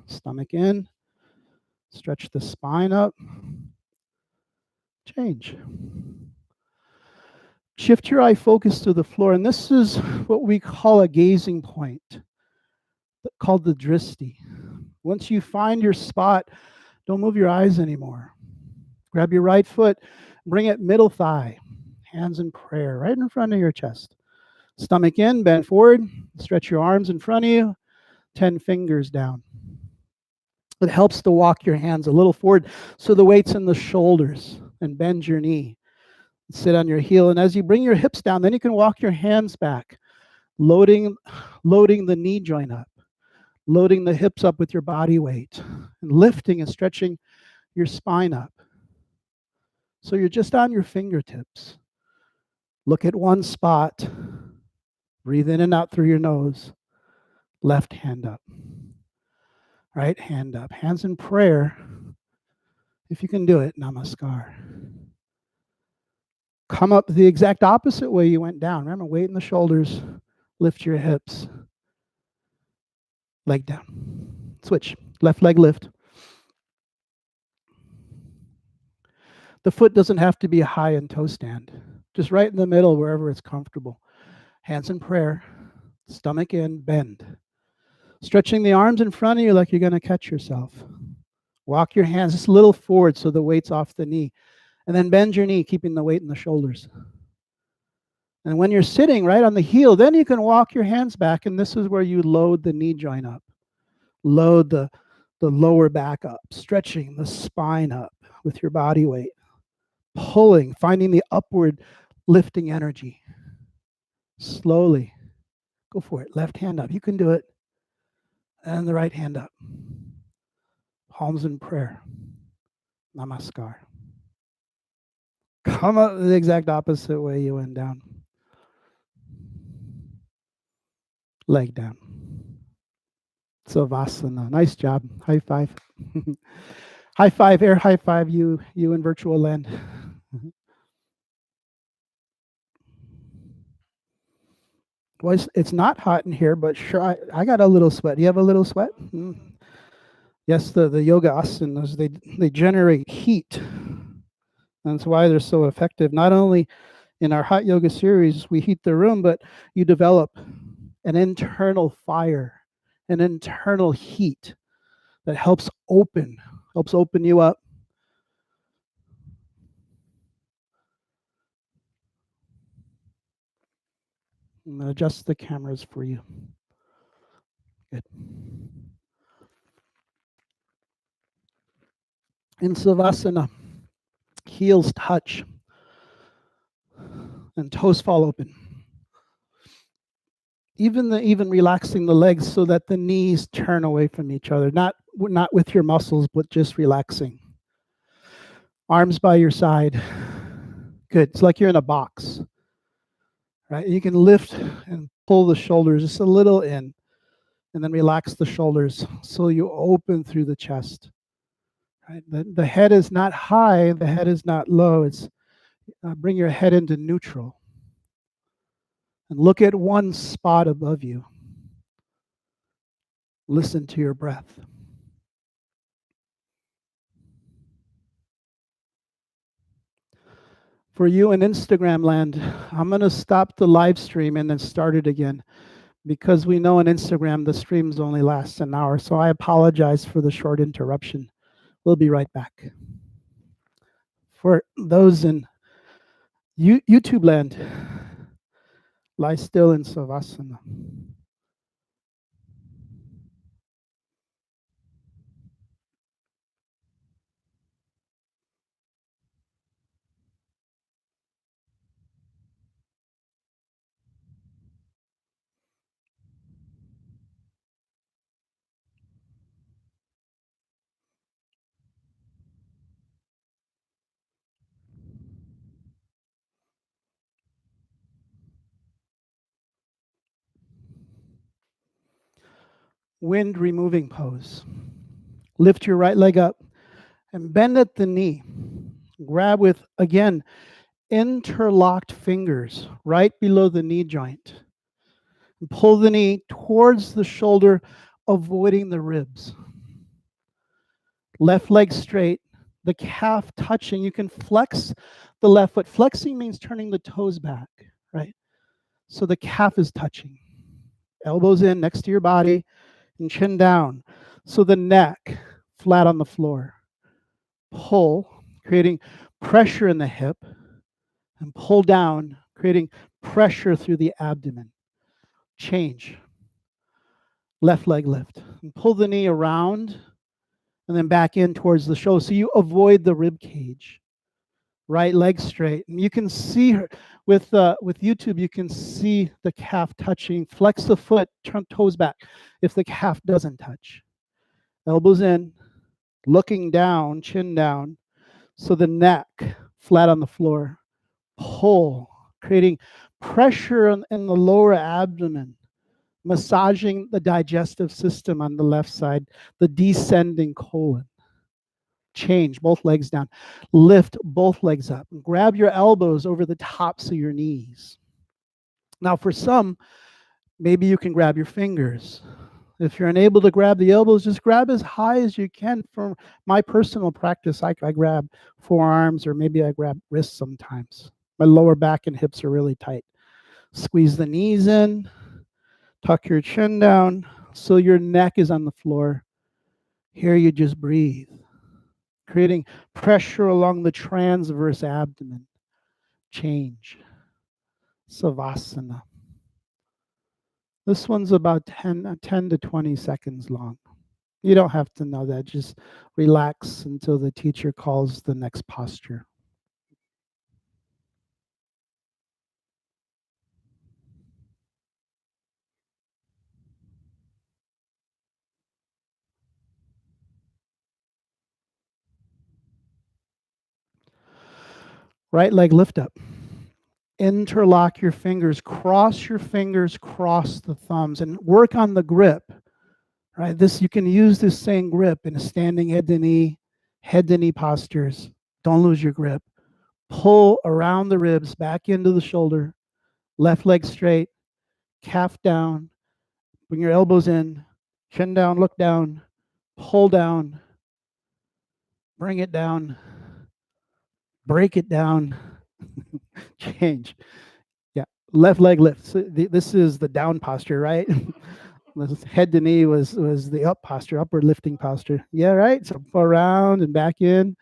stomach in. Stretch the spine up. Change. Shift your eye focus to the floor, and this is what we call a gazing point, called the drishti. Once you find your spot, don't move your eyes anymore. Grab your right foot, bring it middle thigh, hands in prayer, right in front of your chest. Stomach in, bend forward, stretch your arms in front of you, 10 fingers down. It helps to walk your hands a little forward so the weight's in the shoulders, and bend your knee. Sit on your heel, and as you bring your hips down, then you can walk your hands back, loading the knee joint up, loading the hips up with your body weight, and lifting and stretching your spine up. So you're just on your fingertips. Look at one spot. Breathe in and out through your nose. Left hand up. Right hand up. Hands in prayer. If you can do it, namaskar. Come up the exact opposite way you went down. Remember, weight in the shoulders. Lift your hips. Leg down. Switch. Left leg lift. The foot doesn't have to be high in toe stand. Just right in the middle, wherever it's comfortable. Hands in prayer. Stomach in, bend. Stretching the arms in front of you like you're going to catch yourself. Walk your hands just a little forward so the weight's off the knee. And then bend your knee, keeping the weight in the shoulders. And when you're sitting right on the heel, then you can walk your hands back, and this is where you load the knee joint up. Load the lower back up, stretching the spine up with your body weight. Pulling, finding the upward lifting energy. Slowly. Go for it. Left hand up. You can do it. And the right hand up. Palms in prayer. Namaskar. Come up the exact opposite way you went down. Leg down. Savasana. Nice job. High five. High five, air high five, you in virtual land. Well, it's not hot in here, but sure, I got a little sweat. Do you have a little sweat? Yes, the yoga asanas, they generate heat. That's why they're so effective. Not only in our hot yoga series, we heat the room, but you develop an internal fire, an internal heat that helps open you up. I'm going to adjust the cameras for you. Good. In Savasana, heels touch and toes fall open. Even relaxing the legs so that the knees turn away from each other, not with your muscles, but just relaxing. Arms by your side. Good. It's like you're in a box, right? You can lift and pull the shoulders just a little in, and then relax the shoulders so you open through the chest. Right? The head is not high, the head is not low. It's bring your head into neutral and look at one spot above you. Listen to your breath. For you in Instagram land, I'm going to stop the live stream and then start it again, because we know on Instagram the streams only last an hour. So I apologize for the short interruption. We'll be right back. For those in YouTube land, lie still in Savasana. Wind removing pose. Lift your right leg up and bend at the knee. Grab with, again, interlocked fingers right below the knee joint. And pull the knee towards the shoulder, avoiding the ribs. Left leg straight, the calf touching. You can flex the left foot. Flexing means turning the toes back, right? So the calf is touching. Elbows in next to your body and chin down. So the neck flat on the floor. Pull, creating pressure in the hip, and pull down, creating pressure through the abdomen. Change. Left leg lift. And pull the knee around and then back in towards the shoulder. So you avoid the rib cage. Right leg straight. And you can see her with YouTube, you can see the calf touching. Flex the foot, turn toes back if the calf doesn't touch. Elbows in, looking down, chin down. So the neck flat on the floor. Pull, creating pressure in the lower abdomen, massaging the digestive system on the left side, the descending colon. Change, both legs down. Lift both legs up. Grab your elbows over the tops of your knees. Now, for some, maybe you can grab your fingers. If you're unable to grab the elbows, just grab as high as you can. For my personal practice, I grab forearms, or maybe I grab wrists sometimes. My lower back and hips are really tight. Squeeze the knees in, tuck your chin down so your neck is on the floor. Here you just breathe, creating pressure along the transverse abdomen. Change. Savasana. This one's about 10 to 20 seconds long. You don't have to know that. Just relax until the teacher calls the next posture. Right leg lift up. Interlock your fingers, cross the thumbs, and work on the grip. Right? This, you can use this same grip in a standing head to knee postures. Don't lose your grip. Pull around the ribs, back into the shoulder. Left leg straight, calf down. Bring your elbows in, chin down, look down, pull down, bring it down, break it down, change. Yeah, left leg lift. So this is the down posture, right? Head to knee was the up posture, upward lifting posture. Yeah, right? So around and back in.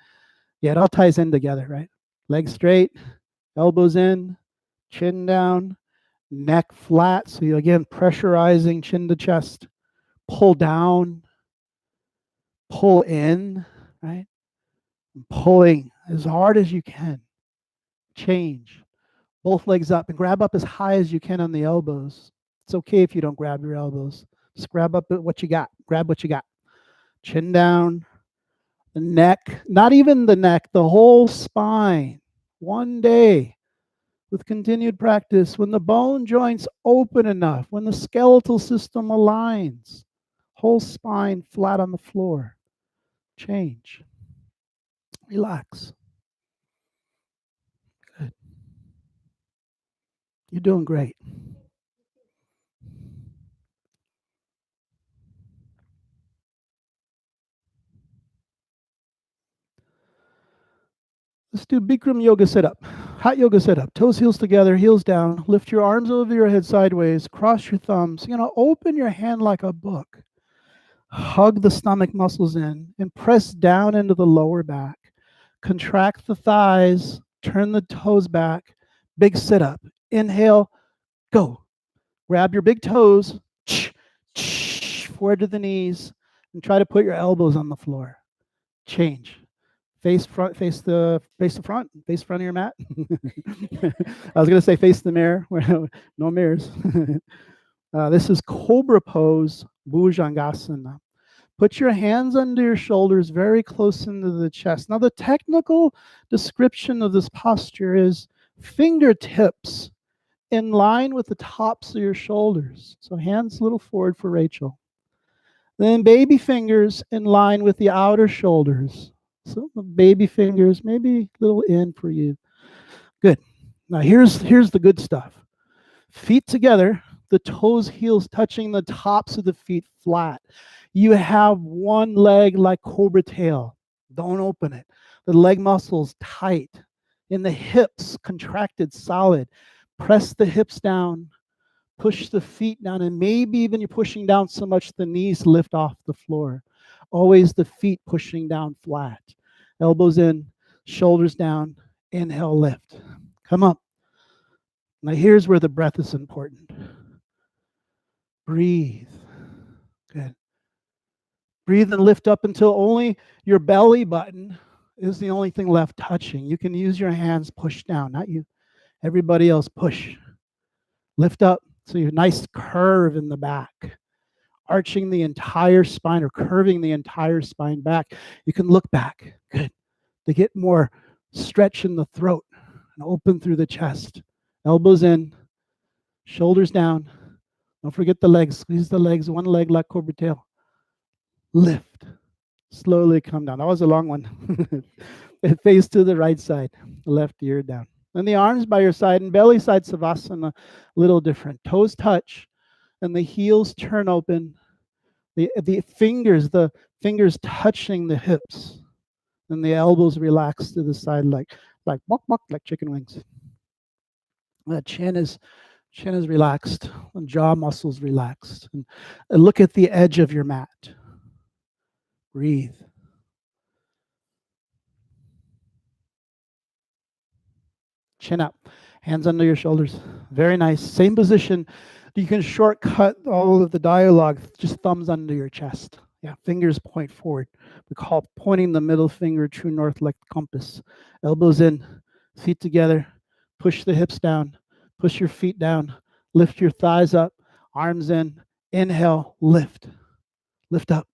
Yeah, it all ties in together, right? Legs straight, elbows in, chin down, neck flat. So you, again, pressurizing chin to chest. Pull down, pull in, right? Pulling as hard as you can. Change. Both legs up and grab up as high as you can on the elbows. It's okay if you don't grab your elbows. Just grab up at what you got. Grab what you got. Chin down. The neck, not even the neck, the whole spine. One day with continued practice, when the bone joints open enough, when the skeletal system aligns, whole spine flat on the floor. Change. Relax. Good. You're doing great. Let's do Bikram Yoga setup. Hot yoga setup. Toes, heels together, heels down. Lift your arms over your head sideways. Cross your thumbs. Open your hand like a book. Hug the stomach muscles in and press down into the lower back. Contract the thighs. Turn the toes back. Big sit up. Inhale. Go. Grab your big toes. Forward to the knees. And try to put your elbows on the floor. Change. Face front, face the front of your mat. I was going to say face the mirror. No mirrors. This is Cobra Pose, Bhujangasana. Put your hands under your shoulders, very close into the chest. Now, the technical description of this posture is fingertips in line with the tops of your shoulders. So hands a little forward for Rachel. Then baby fingers in line with the outer shoulders. So baby fingers, maybe a little in for you. Good. Now here's the good stuff. Feet together, the toes, heels touching the tops of the feet flat. You have one leg like cobra tail. Don't open it. The leg muscles tight. In the hips, contracted, solid. Press the hips down. Push the feet down, and maybe even you're pushing down so much the knees lift off the floor. Always the feet pushing down flat. Elbows in, shoulders down. Inhale, lift. Come up. Now here's where the breath is important. Breathe. Good. Breathe and lift up until only your belly button is the only thing left touching. You can use your hands, push down, not you. Everybody else, push. Lift up so you have a nice curve in the back. Arching the entire spine or curving the entire spine back. You can look back. Good. To get more stretch in the throat and open through the chest. Elbows in, shoulders down. Don't forget the legs. Squeeze the legs, one leg like cobra tail. Lift. Slowly come down. That was a long one. Face to the right side, left ear down. And the arms by your side and belly side savasana, a little different. Toes touch and the heels turn open. The fingers touching the hips. And the elbows relax to the side like bok bok, like chicken wings. The chin is relaxed, and jaw muscles relaxed. And look at the edge of your mat. Breathe. Chin up, hands under your shoulders. Very nice. Same position. You can shortcut all of the dialogue, just thumbs under your chest. Yeah, fingers point forward. We call pointing the middle finger true north like the compass. Elbows in, feet together. Push the hips down. Push your feet down. Lift your thighs up. Arms in. Inhale, lift. Lift up.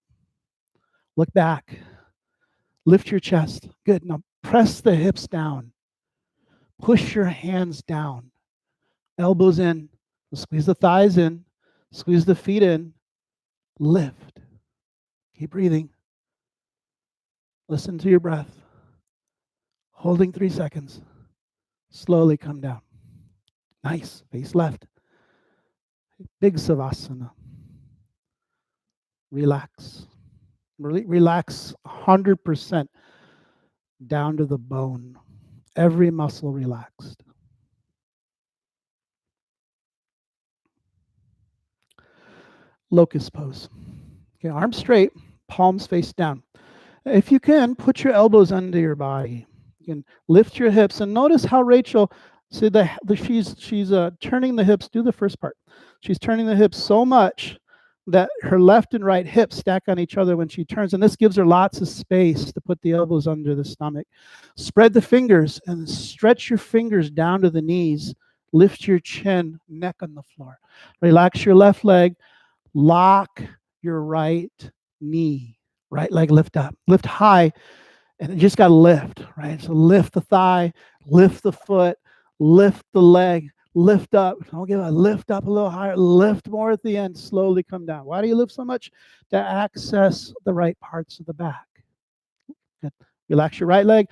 Look back. Lift your chest. Good. Now press the hips down. Push your hands down. Elbows in. Squeeze the thighs in. Squeeze the feet in. Lift. Keep breathing. Listen to your breath. Holding 3 seconds. Slowly come down. Nice. Face left. Big savasana. Relax. Relax 100% down to the bone. Every muscle relaxed. Locust pose. Okay, arms straight, palms face down. If you can, put your elbows under your body. You can lift your hips and notice how Rachel, see she's turning the hips. Do the first part. She's turning the hips so much that her left and right hips stack on each other when she turns, and this gives her lots of space to put the elbows under the stomach. Spread the fingers and stretch your fingers down to the knees. Lift your chin, neck on the floor. Relax your left leg. Lock your right knee. Right leg lift up. Lift high, and you just got to lift, right? So lift the thigh, lift the foot, lift the leg, lift up. Don't give a lift up a little higher, lift more at the end, slowly come down. Why do you lift so much? To access the right parts of the back. Good. Relax your right leg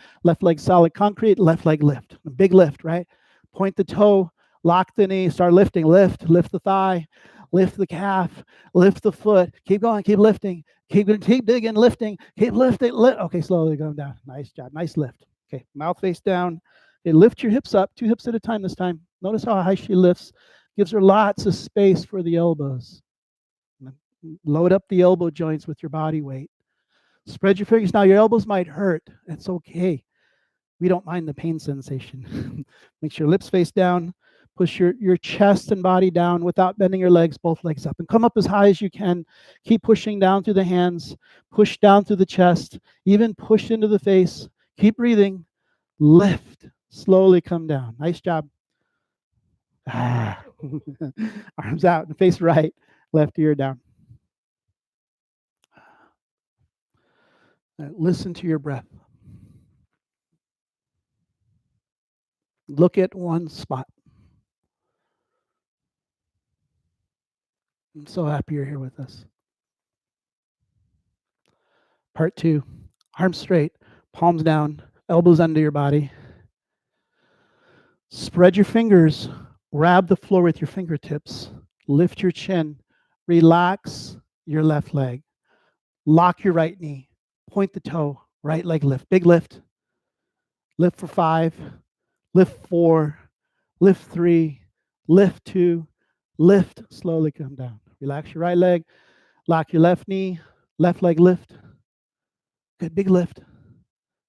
solid concrete, left leg lift. A big lift, right? Point the toe, lock the knee, start lifting, lift the thigh, lift the calf, lift the foot. Keep going, keep lifting, keep digging, lifting, keep lifting. Okay, slowly going down. Nice job, nice lift. Okay, mouth face down. Okay, lift your hips up, 2 hips at a time this time. Notice how high she lifts. Gives her lots of space for the elbows. Load up the elbow joints with your body weight. Spread your fingers. Now, your elbows might hurt. That's okay. We don't mind the pain sensation. Make sure your lips face down. Push your chest and body down without bending your legs, both legs up. And come up as high as you can. Keep pushing down through the hands. Push down through the chest. Even push into the face. Keep breathing. Lift. Slowly come down. Nice job. Arms out and face right. Left ear down. Listen to your breath. Look at one spot. I'm so happy you're here with us. Part 2, arms straight, palms down, elbows under your body. Spread your fingers, grab the floor with your fingertips, lift your chin, relax your left leg, lock your right knee, point the toe, right leg lift, big lift. Lift for 5, lift 4, lift 3, lift 2, lift, slowly come down. Relax your right leg, lock your left knee, left leg lift. Good, big lift.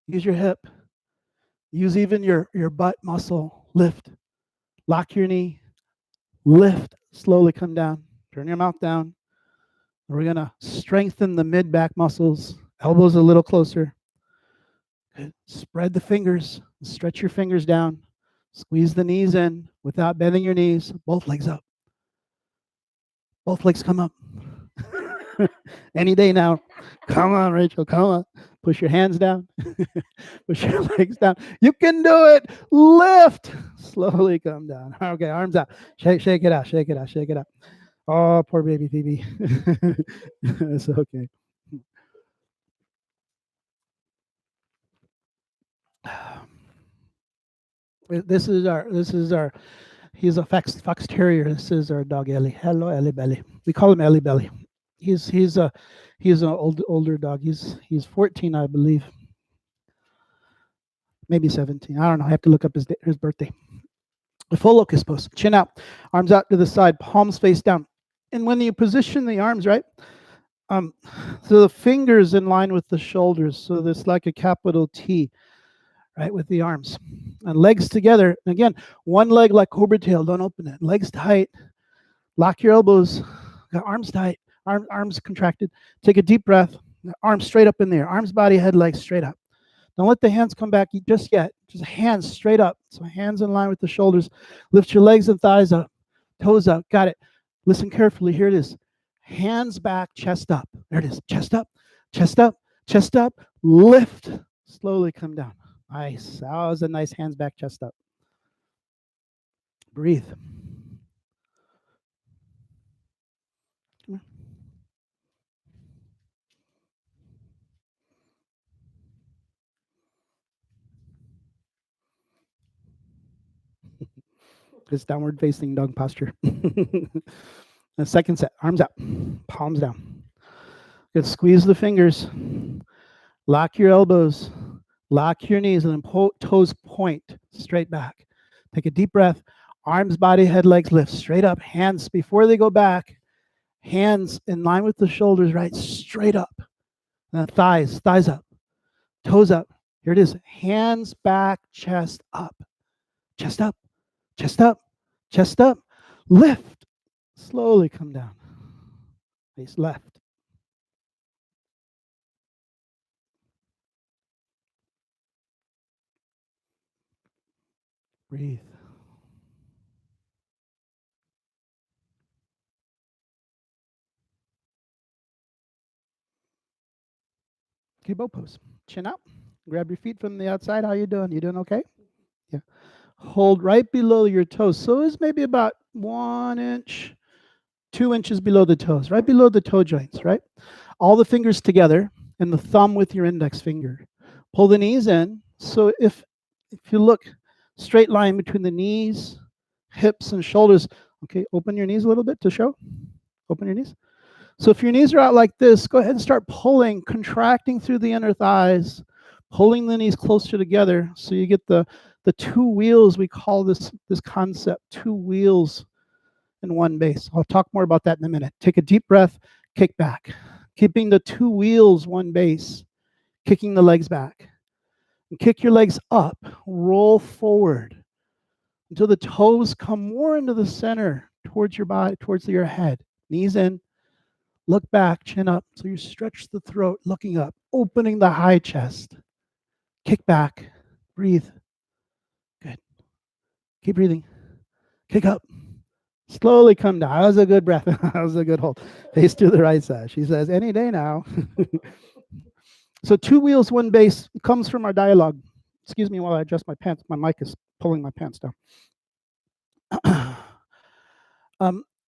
Use your hip. Use even your butt muscle. Lift. Lock your knee. Lift. Slowly come down. Turn your mouth down. We're going to strengthen the mid-back muscles. Elbows a little closer. Good. Spread the fingers. Stretch your fingers down. Squeeze the knees in without bending your knees. Both legs up. Both legs come up. Any day now. Come on, Rachel. Come on. Push your hands down. Push your legs down. You can do it. Lift. Slowly come down. Okay, arms out. Shake it out. Shake it out. Shake it out. Oh, poor baby Phoebe. It's okay. This is our he's a fox terrier. This is our dog Ellie. Hello, Ellie Belly. We call him Ellie Belly. He's an older dog. He's 14, I believe. Maybe 17. I don't know. I have to look up his birthday. The full locust pose. Chin out, arms out to the side, palms face down. And when you position the arms, right, so the fingers in line with the shoulders. So there's like a capital T, right, with the arms. And legs together. Again, one leg like cobra tail. Don't open it. Legs tight. Lock your elbows. Got arms tight. Arms contracted. Take a deep breath. Arms straight up in the air. Arms, body, head, legs straight up. Don't let the hands come back just yet. Just hands straight up. So hands in line with the shoulders. Lift your legs and thighs up. Toes up. Got it. Listen carefully. Here it is. Hands back, chest up. There it is. Chest up, chest up, chest up. Lift. Slowly come down. Nice. That was a nice hands back, chest up. Breathe. This downward facing dog posture. The second set, arms out, palms down. Good. Squeeze the fingers. Lock your elbows. Lock your knees and then toes point straight back. Take a deep breath. Arms, body, head, legs lift straight up. Hands before they go back. Hands in line with the shoulders, right? Straight up. And then thighs up. Toes up. Here it is. Hands back, chest up. Chest up. Chest up. Chest up. Lift. Slowly come down. Face left. Breathe. Okay, bow pose. Chin up. Grab your feet from the outside. How you doing? You doing okay? Yeah. Hold right below your toes. So it's maybe about 1 inch, 2 inches below the toes, right below the toe joints, right? All the fingers together and the thumb with your index finger. Pull the knees in. So if you look, straight line between the knees, hips, and shoulders. Okay, open your knees a little bit to show. Open your knees. So if your knees are out like this, go ahead and start pulling, contracting through the inner thighs, pulling the knees closer together so you get the two wheels. We call this concept two wheels in one base. I'll talk more about that in a minute. Take a deep breath, kick back. Keeping the two wheels one base, kicking the legs back. And kick your legs up, roll forward until the toes come more into the center towards your body, towards your head. Knees in, look back, chin up. So you stretch the throat, looking up, opening the high chest. Kick back, breathe. Good. Keep breathing. Kick up. Slowly come down. That was a good breath. That was a good hold. Face to the right side. She says, any day now. So two wheels, one base comes from our dialogue. Excuse me while I adjust my pants. My mic is pulling my pants down.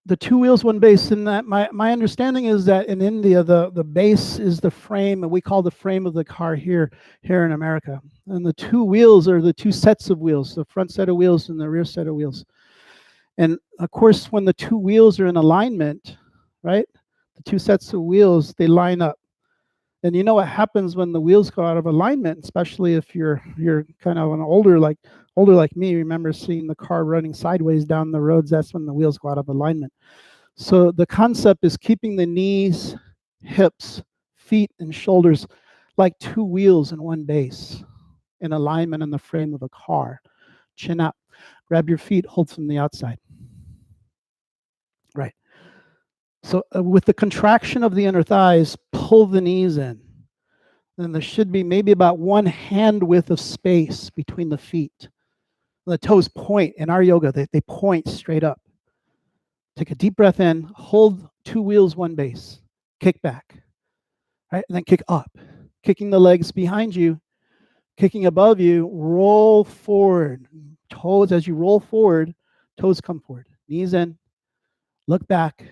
The two wheels, one base. And that my understanding is that in India, the base is the frame, and we call the frame of the car here in America. And the two wheels are the two sets of wheels, the front set of wheels and the rear set of wheels. And of course, when the two wheels are in alignment, right, the two sets of wheels, they line up. And you know what happens when the wheels go out of alignment, especially if you're kind of an older like me, remember seeing the car running sideways down the roads, that's when the wheels go out of alignment. So the concept is keeping the knees, hips, feet, and shoulders like two wheels in one base, in alignment in the frame of a car. Chin up. Grab your feet, hold from the outside. Right. So with the contraction of the inner thighs, pull the knees in. Then there should be maybe about 1 hand width of space between the feet. The toes point. In our yoga, they point straight up. Take a deep breath in, hold two wheels, one base. Kick back. Right? And then kick up. Kicking the legs behind you, kicking above you, roll forward. Toes, as you roll forward, toes come forward. Knees in, look back,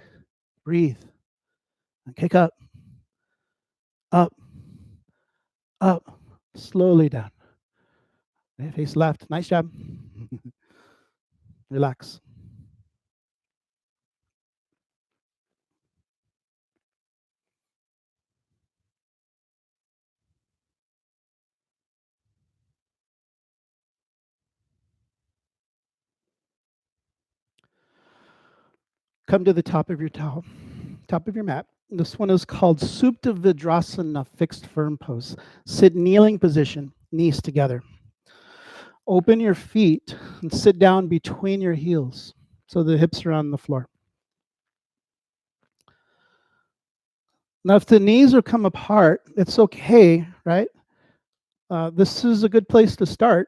breathe, and kick up, up, up, slowly down. Face left. Nice job. Relax. Come to the top of your towel, top of your mat. This one is called Supta Vidrasana, fixed firm pose. Sit kneeling position, knees together. Open your feet and sit down between your heels so the hips are on the floor. Now, if the knees are come apart, it's okay, right? This is a good place to start.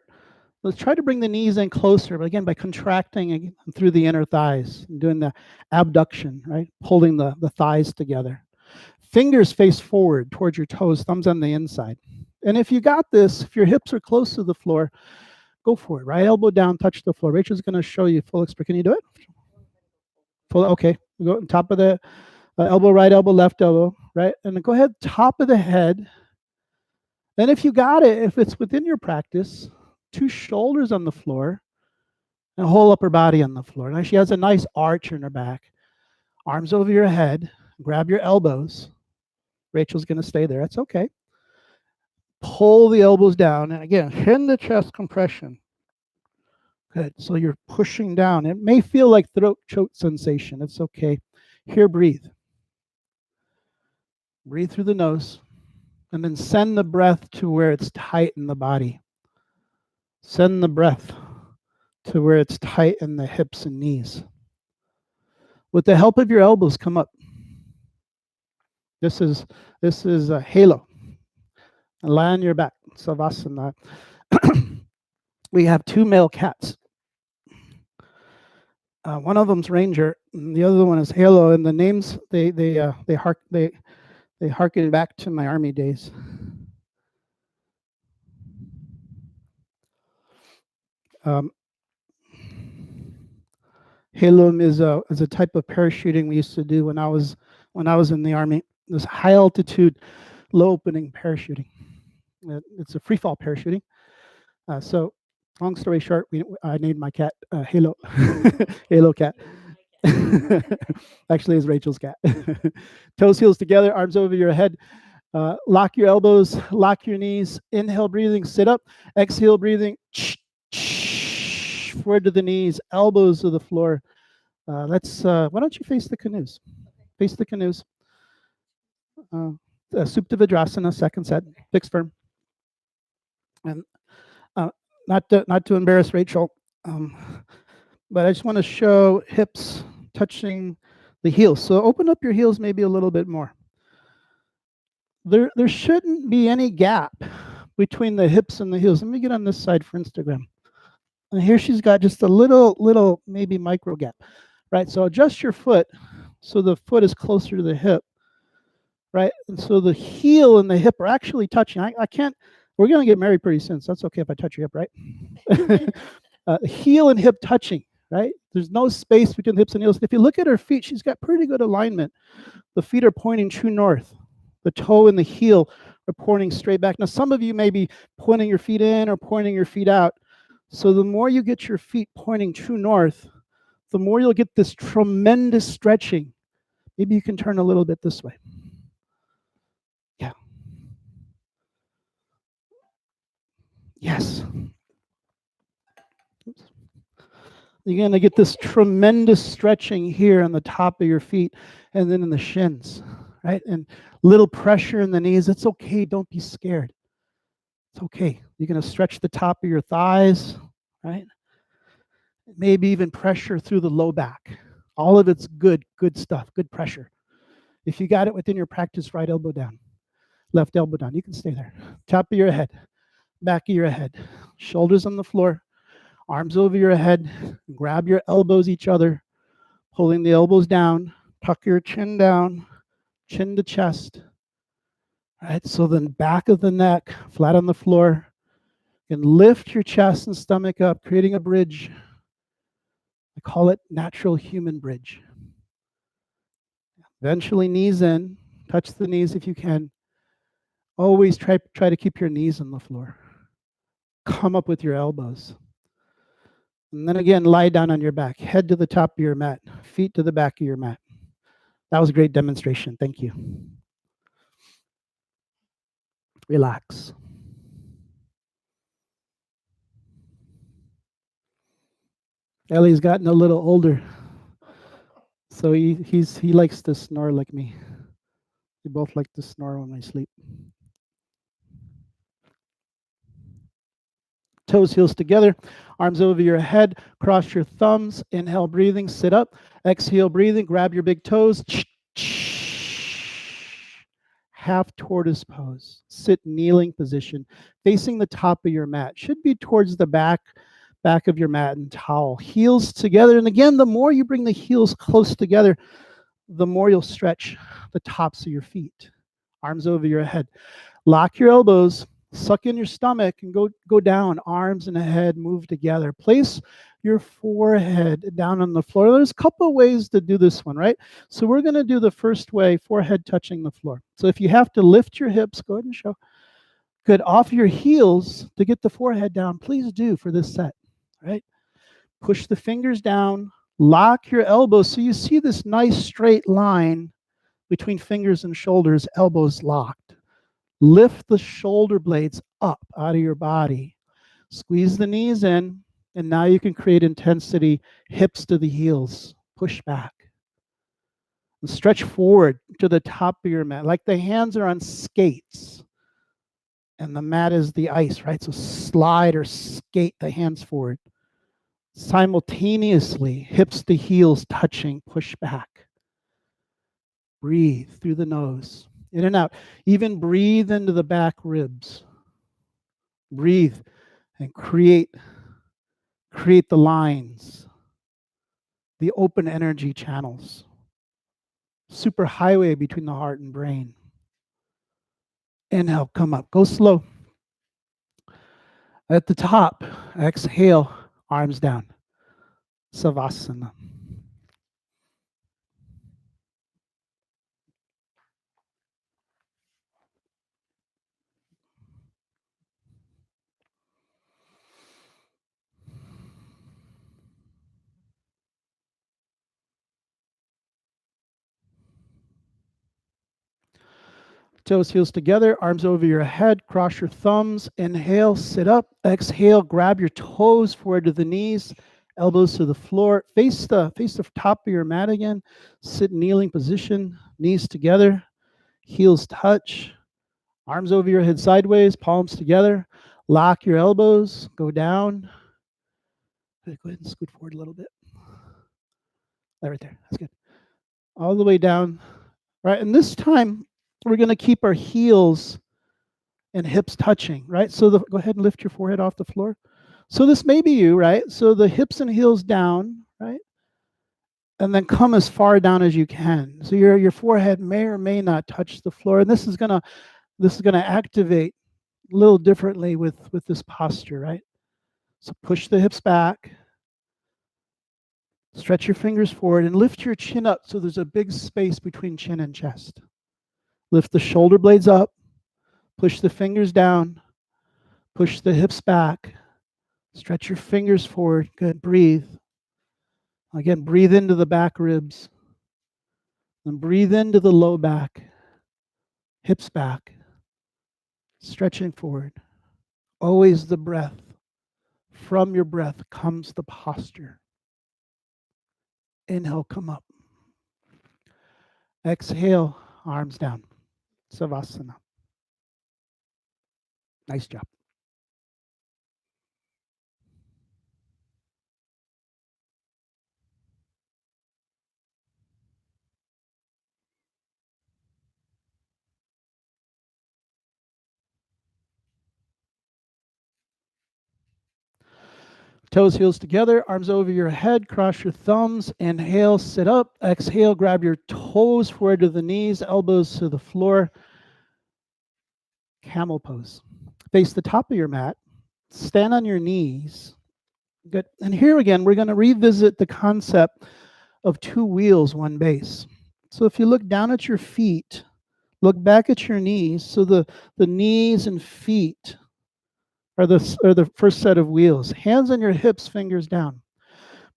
Let's try to bring the knees in closer, but again, by contracting through the inner thighs, and doing the abduction, right? Holding the thighs together. Fingers face forward towards your toes, thumbs on the inside. And if you got this, if your hips are close to the floor, go for it. Right elbow down, touch the floor. Rachel's going to show you full experience. Can you do it? Full. Okay. Go on top of the elbow, right elbow, left elbow, right? And then go ahead, top of the head. Then if you got it, if it's within your practice, two shoulders on the floor and whole upper body on the floor. Now she has a nice arch in her back. Arms over your head. Grab your elbows. Rachel's going to stay there. That's okay. Pull the elbows down. And again, chin to chest compression. Good. So you're pushing down. It may feel like throat choke sensation. It's okay. Here, breathe. Breathe through the nose. And then send the breath to where it's tight in the body. Send the breath to where it's tight in the hips and knees. With the help of your elbows, come up. This is a halo. And lie on your back, savasana. We have two male cats. One of them's Ranger, and the other one is Halo. And the names they harken back to my army days. Halum is a type of parachuting we used to do when I was in the army. This high altitude, low opening parachuting. It's a free fall parachuting. So, long story short, I named my cat Halo, Halo cat. Actually, it's Rachel's cat. Toes, heels together, arms over your head. Lock your elbows, lock your knees. Inhale, breathing, sit up. Exhale, breathing. Forward to the knees, elbows to the floor. Why don't you face the canoes? Face the canoes. Supta Vidrasana, second set, fixed firm. And not to embarrass Rachel, but I just want to show hips touching the heels. So open up your heels maybe a little bit more. There shouldn't be any gap between the hips and the heels. Let me get on this side for Instagram. And here she's got just a little maybe micro gap, right? So adjust your foot so the foot is closer to the hip, right? And so the heel and the hip are actually touching. I can't, we're going to get married pretty soon, so that's okay if I touch your hip, right? Heel and hip touching, right? There's no space between the hips and heels. If you look at her feet, she's got pretty good alignment. The feet are pointing true north. The toe and the heel are pointing straight back. Now, some of you may be pointing your feet in or pointing your feet out. So the more you get your feet pointing true north, the more you'll get this tremendous stretching. Maybe you can turn a little bit this way. Yeah. Yes. Oops. You're going to get this tremendous stretching here on the top of your feet and then in the shins, right? And little pressure in the knees. It's okay. Don't be scared. It's okay. You're going to stretch the top of your thighs, right? Maybe even pressure through the low back. All of it's good stuff, good pressure. If you got it within your practice, right elbow down, left elbow down. You can stay there. Top of your head, back of your head, shoulders on the floor, arms over your head. Grab your elbows each other, pulling the elbows down. Tuck your chin down, chin to chest. All right, so then back of the neck, flat on the floor. And lift your chest and stomach up, creating a bridge. I call it natural human bridge. Eventually, knees in. Touch the knees if you can. Always try to keep your knees on the floor. Come up with your elbows. And then again, lie down on your back. Head to the top of your mat. Feet to the back of your mat. That was a great demonstration. Thank you. Relax. Ellie's gotten a little older, so he likes to snore like me. We both like to snore when we sleep. Toes, heels together, arms over your head, cross your thumbs, inhale, breathing, sit up, exhale, breathing, grab your big toes, half tortoise pose, sit kneeling position, facing the top of your mat, should be towards the back of your mat and towel, heels together, and again, the more you bring the heels close together, the more you'll stretch the tops of your feet, arms over your head, lock your elbows, suck in your stomach and go down, arms and head move together. Place your forehead down on the floor. There's a couple of ways to do this one, right? So we're going to do the first way, forehead touching the floor. So if you have to lift your hips, go ahead and show. Good, off your heels to get the forehead down, please do for this set, right? Push the fingers down, lock your elbows so you see this nice straight line between fingers and shoulders, elbows locked. Lift the shoulder blades up out of your body. Squeeze the knees in, and now you can create intensity, hips to the heels. Push back. And stretch forward to the top of your mat, like the hands are on skates, and the mat is the ice, right? So slide or skate the hands forward. Simultaneously, hips to heels touching, push back. Breathe through the nose. In and out. Even breathe into the back ribs. Breathe and create the lines, the open energy channels, super highway between the heart and brain. Inhale, come up, go slow. At the top, exhale, arms down. Savasana. Toes, heels together, arms over your head, cross your thumbs. Inhale, sit up. Exhale, grab your toes forward to the knees, elbows to the floor. Face the top of your mat again. Sit in kneeling position, knees together, heels touch, arms over your head sideways, palms together. Lock your elbows, go down. Go ahead and scoot forward a little bit. Right there, that's good. All the way down. Right, and this time we're going to keep our heels and hips touching, right? So go ahead and lift your forehead off the floor. So this may be you, right? So the hips and heels down, right? And then come as far down as you can. So your forehead may or may not touch the floor. And this is gonna activate a little differently with this posture, right? So push the hips back, stretch your fingers forward, and lift your chin up so there's a big space between chin and chest. Lift the shoulder blades up, push the fingers down, push the hips back, stretch your fingers forward. Good. Breathe. Again, breathe into the back ribs. And breathe into the low back, hips back, stretching forward. Always the breath. From your breath comes the posture. Inhale, come up. Exhale, arms down. Savasana. Nice job. Toes, heels together, arms over your head, cross your thumbs. Inhale, sit up. Exhale, grab your toes forward to the knees, elbows to the floor. Camel pose. Face the top of your mat. Stand on your knees. Good. And here again, we're going to revisit the concept of two wheels, one base. So if you look down at your feet, look back at your knees. So the knees and feet are the first set of wheels. Hands on your hips, fingers down.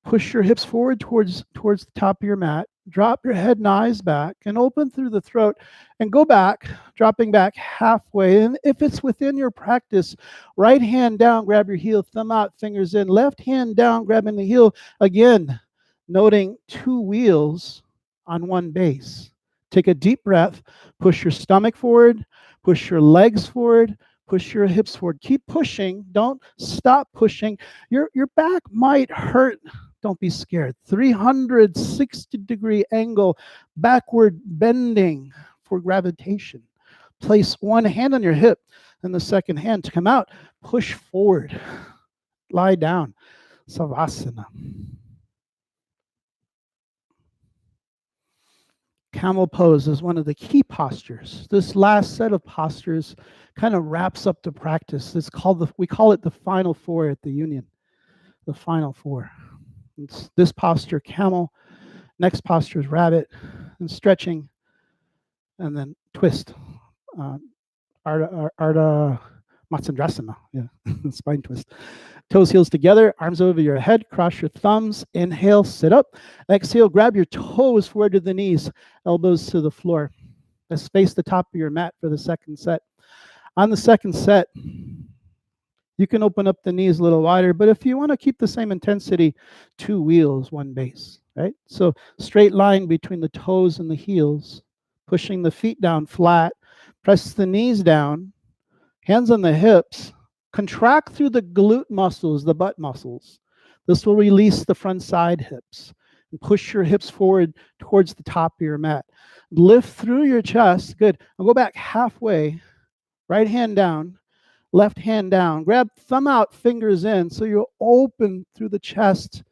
Push your hips forward towards the top of your mat. Drop your head and eyes back and open through the throat and go back, dropping back halfway. And if it's within your practice, right hand down, grab your heel, thumb out, fingers in. Left hand down, grabbing the heel. Again, noting two wheels on one base. Take a deep breath. Push your stomach forward. Push your legs forward. Push your hips forward. Keep pushing. Don't stop pushing. Your back might hurt. Don't be scared. 360-degree angle, backward bending for gravitation. Place one hand on your hip and the second hand to come out. Push forward. Lie down. Savasana. Camel pose is one of the key postures. This last set of postures kind of wraps up the practice. We call it the final four at the Union. The final four. It's this posture, camel. Next posture is rabbit, and stretching, and then twist. Ardha Matsandrasana. Yeah, spine twist. Toes, heels together, arms over your head, cross your thumbs. Inhale, sit up. Exhale, grab your toes forward to the knees, elbows to the floor. Let's face the top of your mat for the second set. On the second set, you can open up the knees a little wider, but if you want to keep the same intensity, two wheels, one base, right? So straight line between the toes and the heels, pushing the feet down flat, press the knees down, hands on the hips, contract through the glute muscles, the butt muscles. This will release the front side hips. And push your hips forward towards the top of your mat. Lift through your chest. Good. I'll go back halfway. Right hand down. Left hand down. Grab thumb out, fingers in, so you'll open through the chest,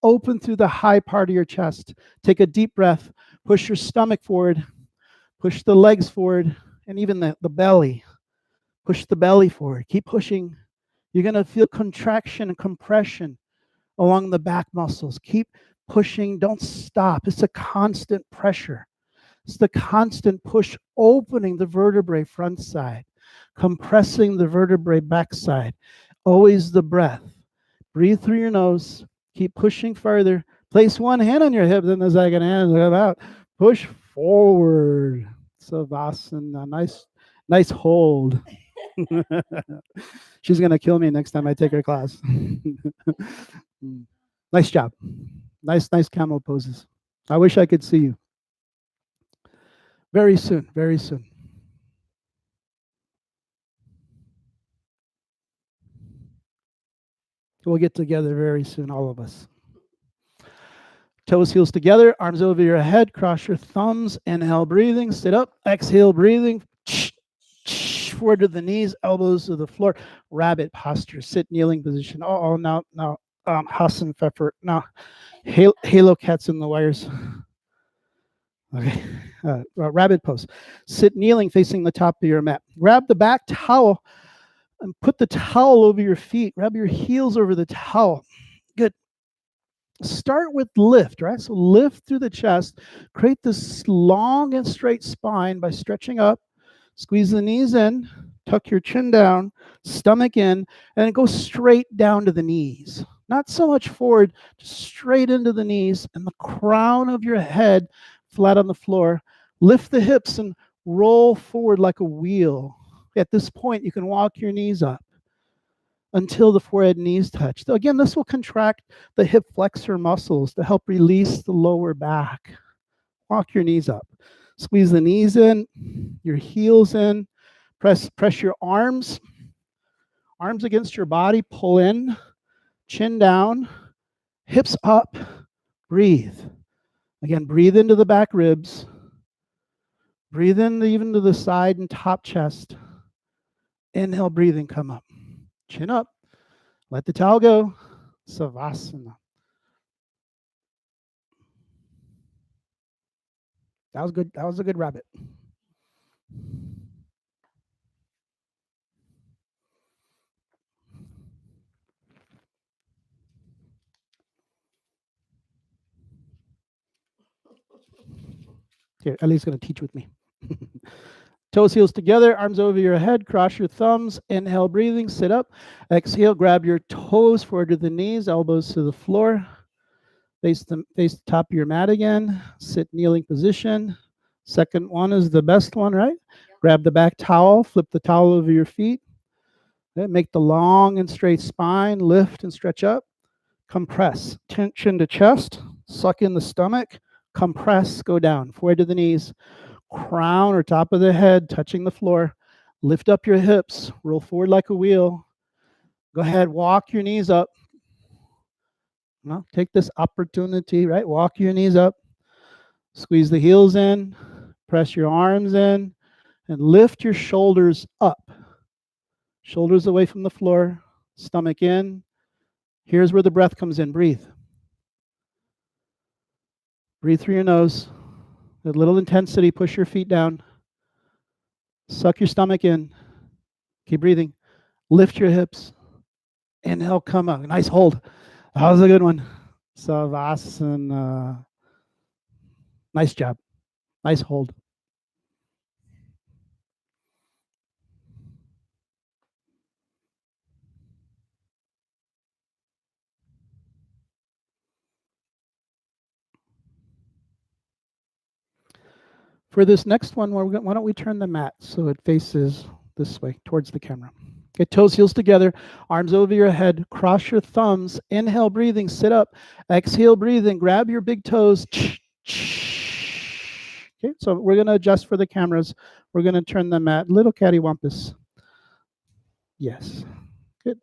open through the high part of your chest. Take a deep breath. Push your stomach forward. Push the legs forward, and even the belly. Push the belly forward. Keep pushing. You're going to feel contraction and compression along the back muscles. Keep pushing. Don't stop. It's a constant pressure. It's the constant push, opening the vertebrae front side, compressing the vertebrae back side. Always the breath. Breathe through your nose. Keep pushing further. Place one hand on your hip, then the second hand go out. Push forward. Savasana. Nice hold. She's gonna kill me next time I take her class. Nice job. Nice camel poses. I wish I could see you. Very soon, very soon. We'll get together very soon, all of us. Toes, heels together, arms over your head, cross your thumbs, inhale, breathing, sit up, exhale, breathing, forward to the knees, elbows to the floor, rabbit posture, sit kneeling position. Now, Hassan Pfeffer, now, halo cats in the wires. Okay, rabbit pose. Sit kneeling, facing the top of your mat. Grab the back towel and put the towel over your feet. Grab your heels over the towel. Good. Start with lift, right? So lift through the chest. Create this long and straight spine by stretching up. Squeeze the knees in. Tuck your chin down. Stomach in. And go straight down to the knees. Not so much forward, just straight into the knees. And the crown of your head flat on the floor. Lift the hips and roll forward like a wheel. At this point, you can walk your knees up until the forehead and knees touch. So again, this will contract the hip flexor muscles to help release the lower back. Walk your knees up. Squeeze the knees in, your heels in. Press your arms against your body. Pull in, chin down, hips up. Breathe. Again, breathe into the back ribs. Breathe in even to the side and top chest. Inhale, breathing, come up. Chin up. Let the towel go. Savasana. That was good. That was a good rabbit. Here, Ellie's going to teach with me. Toes, heels together, arms over your head, cross your thumbs, inhale, breathing, sit up. Exhale, grab your toes forward to the knees, elbows to the floor. Face the top of your mat again. Sit kneeling position. Second one is the best one, right? Grab the back towel, flip the towel over your feet. Okay, make the long and straight spine, lift and stretch up. Compress, chin to chest, suck in the stomach, compress, go down, forward to the knees. Crown or top of the head touching the floor. Lift up your hips, roll forward like a wheel. Go ahead, walk your knees up. Well, take this opportunity, right? Walk your knees up. Squeeze the heels in, press your arms in, and lift your shoulders up. Shoulders away from the floor, stomach in. Here's where the breath comes in. Breathe. Breathe through your nose. A little intensity, push your feet down. Suck your stomach in. Keep breathing. Lift your hips. Inhale, come up. Nice hold. That was a good one. Savasana. Nice job. Nice hold. For this next one, why don't we turn the mat so it faces this way, towards the camera. Okay, toes, heels together, arms over your head, cross your thumbs, inhale, breathing, sit up, exhale, breathing, grab your big toes. Okay, so we're going to adjust for the cameras. We're going to turn the mat, little cattywampus. Yes, good.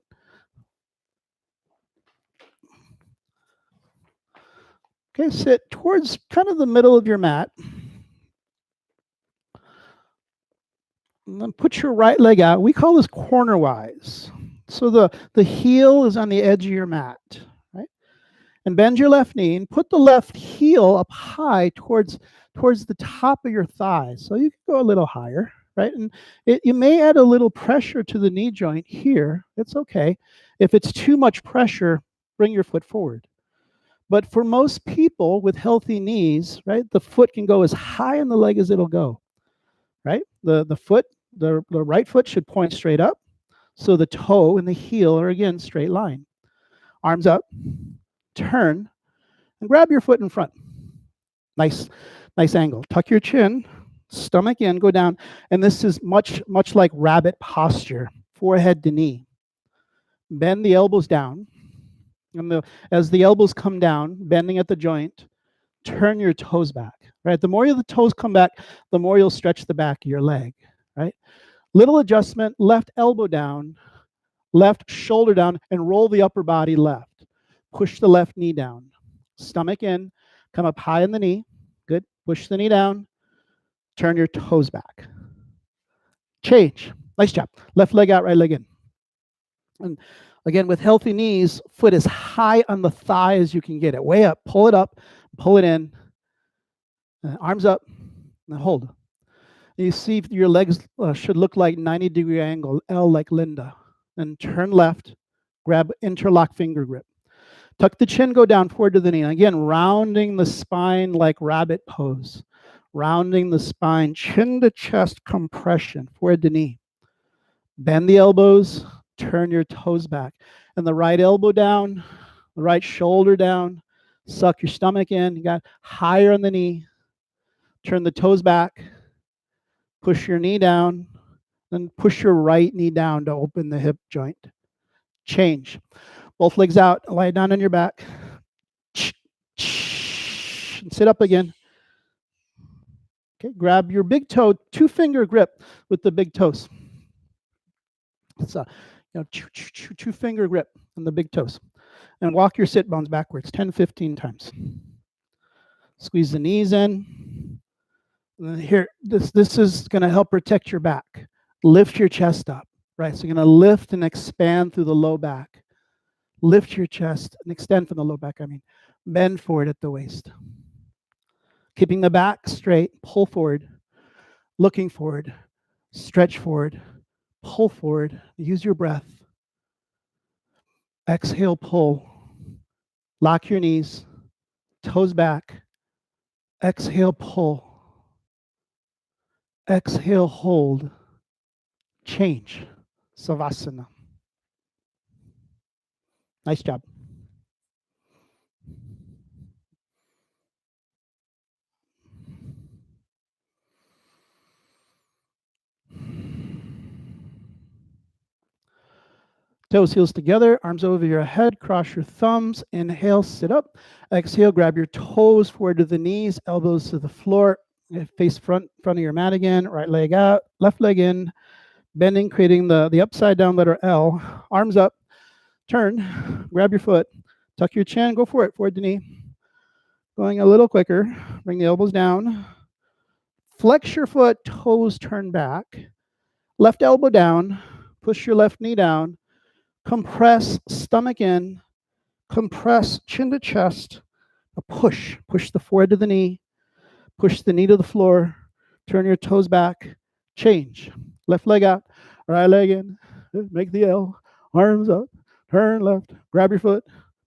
Okay, sit towards kind of the middle of your mat. And then put your right leg out. We call this cornerwise. So the heel is on the edge of your mat, right? And bend your left knee and put the left heel up high towards the top of your thighs. So you can go a little higher, right? And you may add a little pressure to the knee joint here. It's okay. If it's too much pressure, bring your foot forward. But for most people with healthy knees, right, the foot can go as high in the leg as it'll go, right? The right foot should point straight up. So the toe and the heel are, again, straight line. Arms up, turn, and grab your foot in front. Nice angle. Tuck your chin, stomach in, go down. And this is much like rabbit posture, forehead to knee. Bend the elbows down. And as the elbows come down, bending at the joint, turn your toes back, right? The more the toes come back, the more you'll stretch the back of your leg, right? Little adjustment, left elbow down, left shoulder down, and roll the upper body left. Push the left knee down. Stomach in, come up high in the knee. Good. Push the knee down. Turn your toes back. Change. Nice job. Left leg out, right leg in. And again, with healthy knees, foot as high on the thigh as you can get it. Way up. Pull it up. Pull it in. Arms up. And hold. You see your legs should look like 90-degree angle, L like Linda. And turn left. Grab interlock finger grip. Tuck the chin, go down forward to the knee. And again, rounding the spine like rabbit pose. Rounding the spine, chin to chest compression, forward to knee. Bend the elbows, turn your toes back. And the right elbow down, the right shoulder down. Suck your stomach in. You got higher on the knee. Turn the toes back. Push your knee down. Then push your right knee down to open the hip joint. Change. Both legs out. Lie down on your back. And sit up again. Okay, grab your big toe, 2-finger grip with the big toes. It's a 2-finger grip on the big toes. And walk your sit bones backwards 10, 15 times. Squeeze the knees in. And here, this is going to help protect your back. Lift your chest up, right? So you're going to lift and expand through the low back. Lift your chest and extend from the low back, Bend forward at the waist. Keeping the back straight, pull forward. Looking forward, stretch forward, pull forward. Use your breath. Exhale, pull. Lock your knees, toes back. Exhale, pull. Exhale, hold. Change. Savasana. Nice job. Toes, heels together, arms over your head, cross your thumbs. Inhale, sit up. Exhale, grab your toes forward to the knees, elbows to the floor. Face front of your mat again. Right leg out, left leg in. Bending, creating the upside down letter L. Arms up. Turn. Grab your foot. Tuck your chin. Go for it. Forward to knee. Going a little quicker. Bring the elbows down. Flex your foot. Toes turn back. Left elbow down. Push your left knee down. Compress, stomach in. Compress, chin to chest. A push. Push the forehead to the knee. Push the knee to the floor. Turn your toes back. Change. Left leg out. Right leg in. Make the L. Arms up. Turn left. Grab your foot.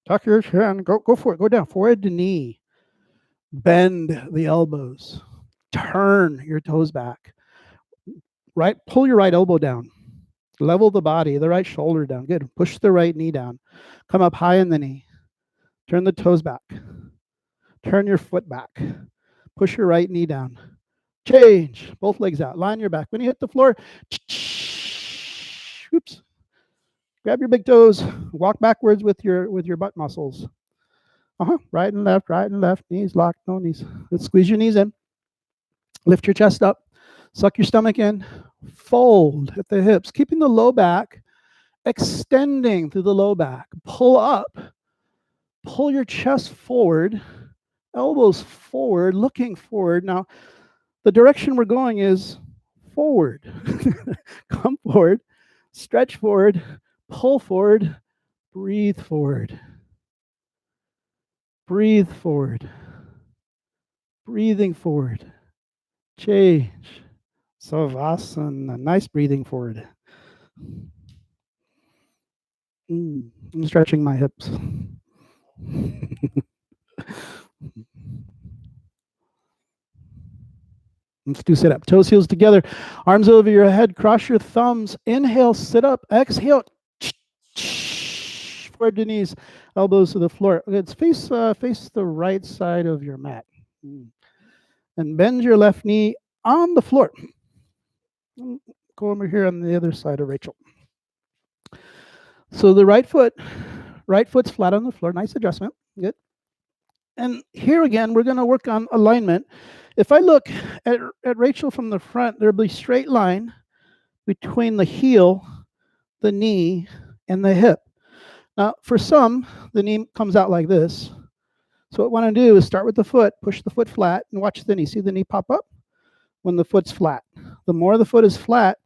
Tuck your chin. Go for it. Go down. Forehead to knee. Bend the elbows. Turn your toes back. Right. Pull your right elbow down. Level the body, the right shoulder down. Good. Push the right knee down. Come up high in the knee. Turn the toes back. Turn your foot back. Push your right knee down. Change. Both legs out. Line your back. When you hit the floor, oops. Grab your big toes. Walk backwards with your butt muscles. Right and left. Knees locked, no knees. Let's squeeze your knees in. Lift your chest up. Suck your stomach in. Fold at the hips, keeping the low back, extending through the low back. Pull up. Pull your chest forward. elbows forward, looking forward. Now, the direction we're going is forward. Come forward, stretch forward, pull forward, breathe forward. Breathe forward. Breathing forward. Change. Savasana. Nice breathing forward. I'm stretching my hips. Let's do sit up. Toes, heels together. Arms over your head. Cross your thumbs. Inhale, sit up. Exhale. Forward to knees. Elbows to the floor. Let's face the right side of your mat. And bend your left knee on the floor. Go over here on the other side of Rachel. So the right foot's flat on the floor. Nice adjustment. Good. And here again, we're going to work on alignment. If I look at Rachel from the front, there'll be a straight line between the heel, the knee, and the hip. Now, for some, the knee comes out like this. So what I want to do is start with the foot, push the foot flat, and watch the knee. See the knee pop up when the foot's flat. The more the foot is flat,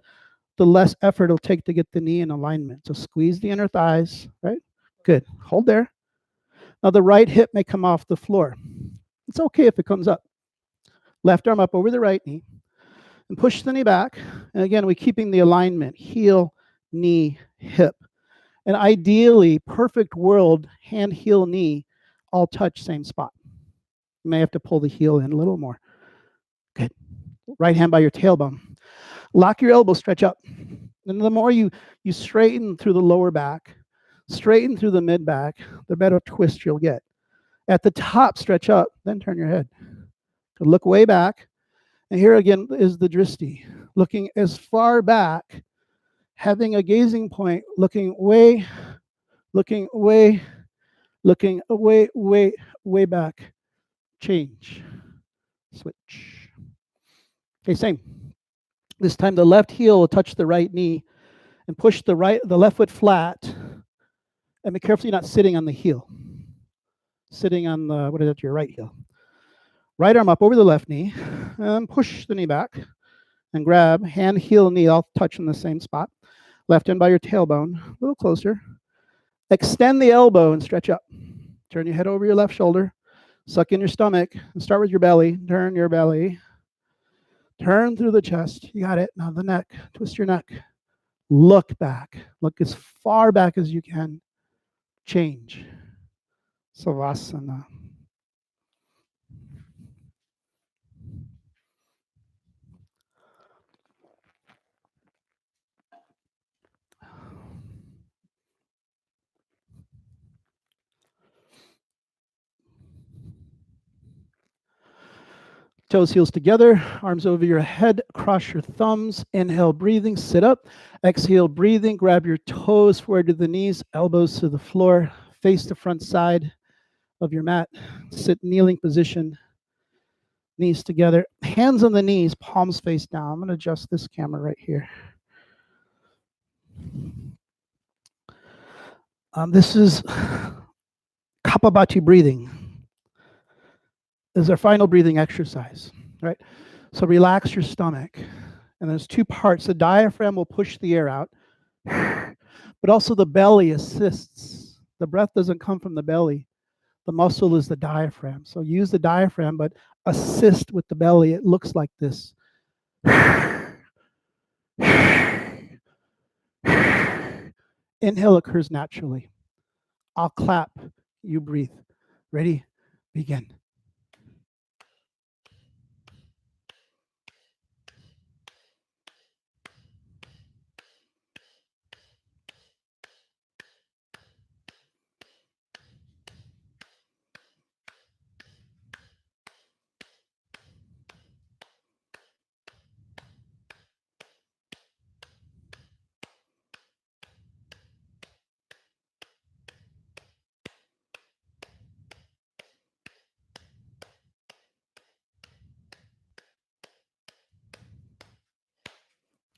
the less effort it'll take to get the knee in alignment. So squeeze the inner thighs, right? Good. Hold there. Now the right hip may come off the floor. It's okay if it comes up. Left arm up over the right knee. And push the knee back. And again, we're keeping the alignment. Heel, knee, hip. And ideally, perfect world, hand, heel, knee, all touch same spot. You may have to pull the heel in a little more. Good. Right hand by your tailbone. Lock your elbow, stretch up. And the more you straighten through the lower back, straighten through the mid back, the better twist you'll get. At the top, stretch up, then turn your head. Look way back. And here again is the dristi. Looking as far back, having a gazing point, looking way, way back. Change. Switch. Okay, same. This time the left heel will touch the right knee and push the left foot flat. And be careful you're not sitting on the heel. Sitting on your right heel. Right arm up over the left knee and push the knee back and grab hand, heel, knee all touch in the same spot. Left hand by your tailbone, a little closer. Extend the elbow and stretch up. Turn your head over your left shoulder. Suck in your stomach and start with your belly. Turn your belly. Turn through the chest. You got it. Now the neck. Twist your neck. Look back. Look as far back as you can. Change. Savasana. Toes, heels together, arms over your head, cross your thumbs, inhale, breathing, sit up, exhale, breathing, grab your toes forward to the knees, elbows to the floor, face the front side of your mat, sit kneeling position, knees together, hands on the knees, palms face down. I'm going to adjust this camera right here. This is Kapalabhati breathing. This is our final breathing exercise, right? So relax your stomach. And there's two parts. The diaphragm will push the air out, but also the belly assists. The breath doesn't come from the belly. The muscle is the diaphragm. So use the diaphragm, but assist with the belly. It looks like this. Inhale occurs naturally. I'll clap. You breathe. Ready? Begin.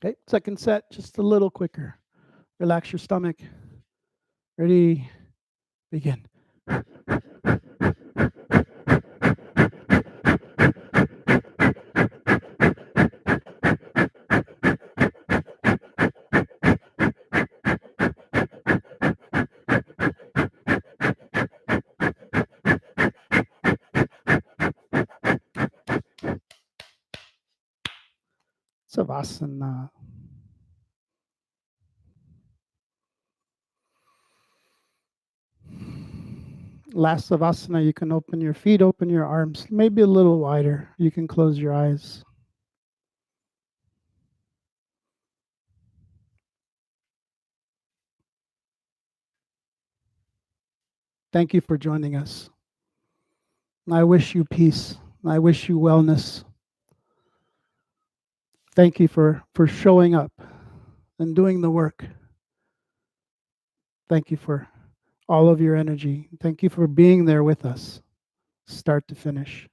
Okay, second set, just a little quicker. Relax your stomach. Ready? Begin. Savasana. Last Savasana, you can open your feet, open your arms, maybe a little wider. You can close your eyes. Thank you for joining us. I wish you peace. I wish you wellness. Thank you for showing up and doing the work. Thank you for all of your energy. Thank you for being there with us, start to finish.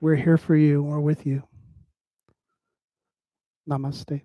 We're here for you. We're with you. Namaste.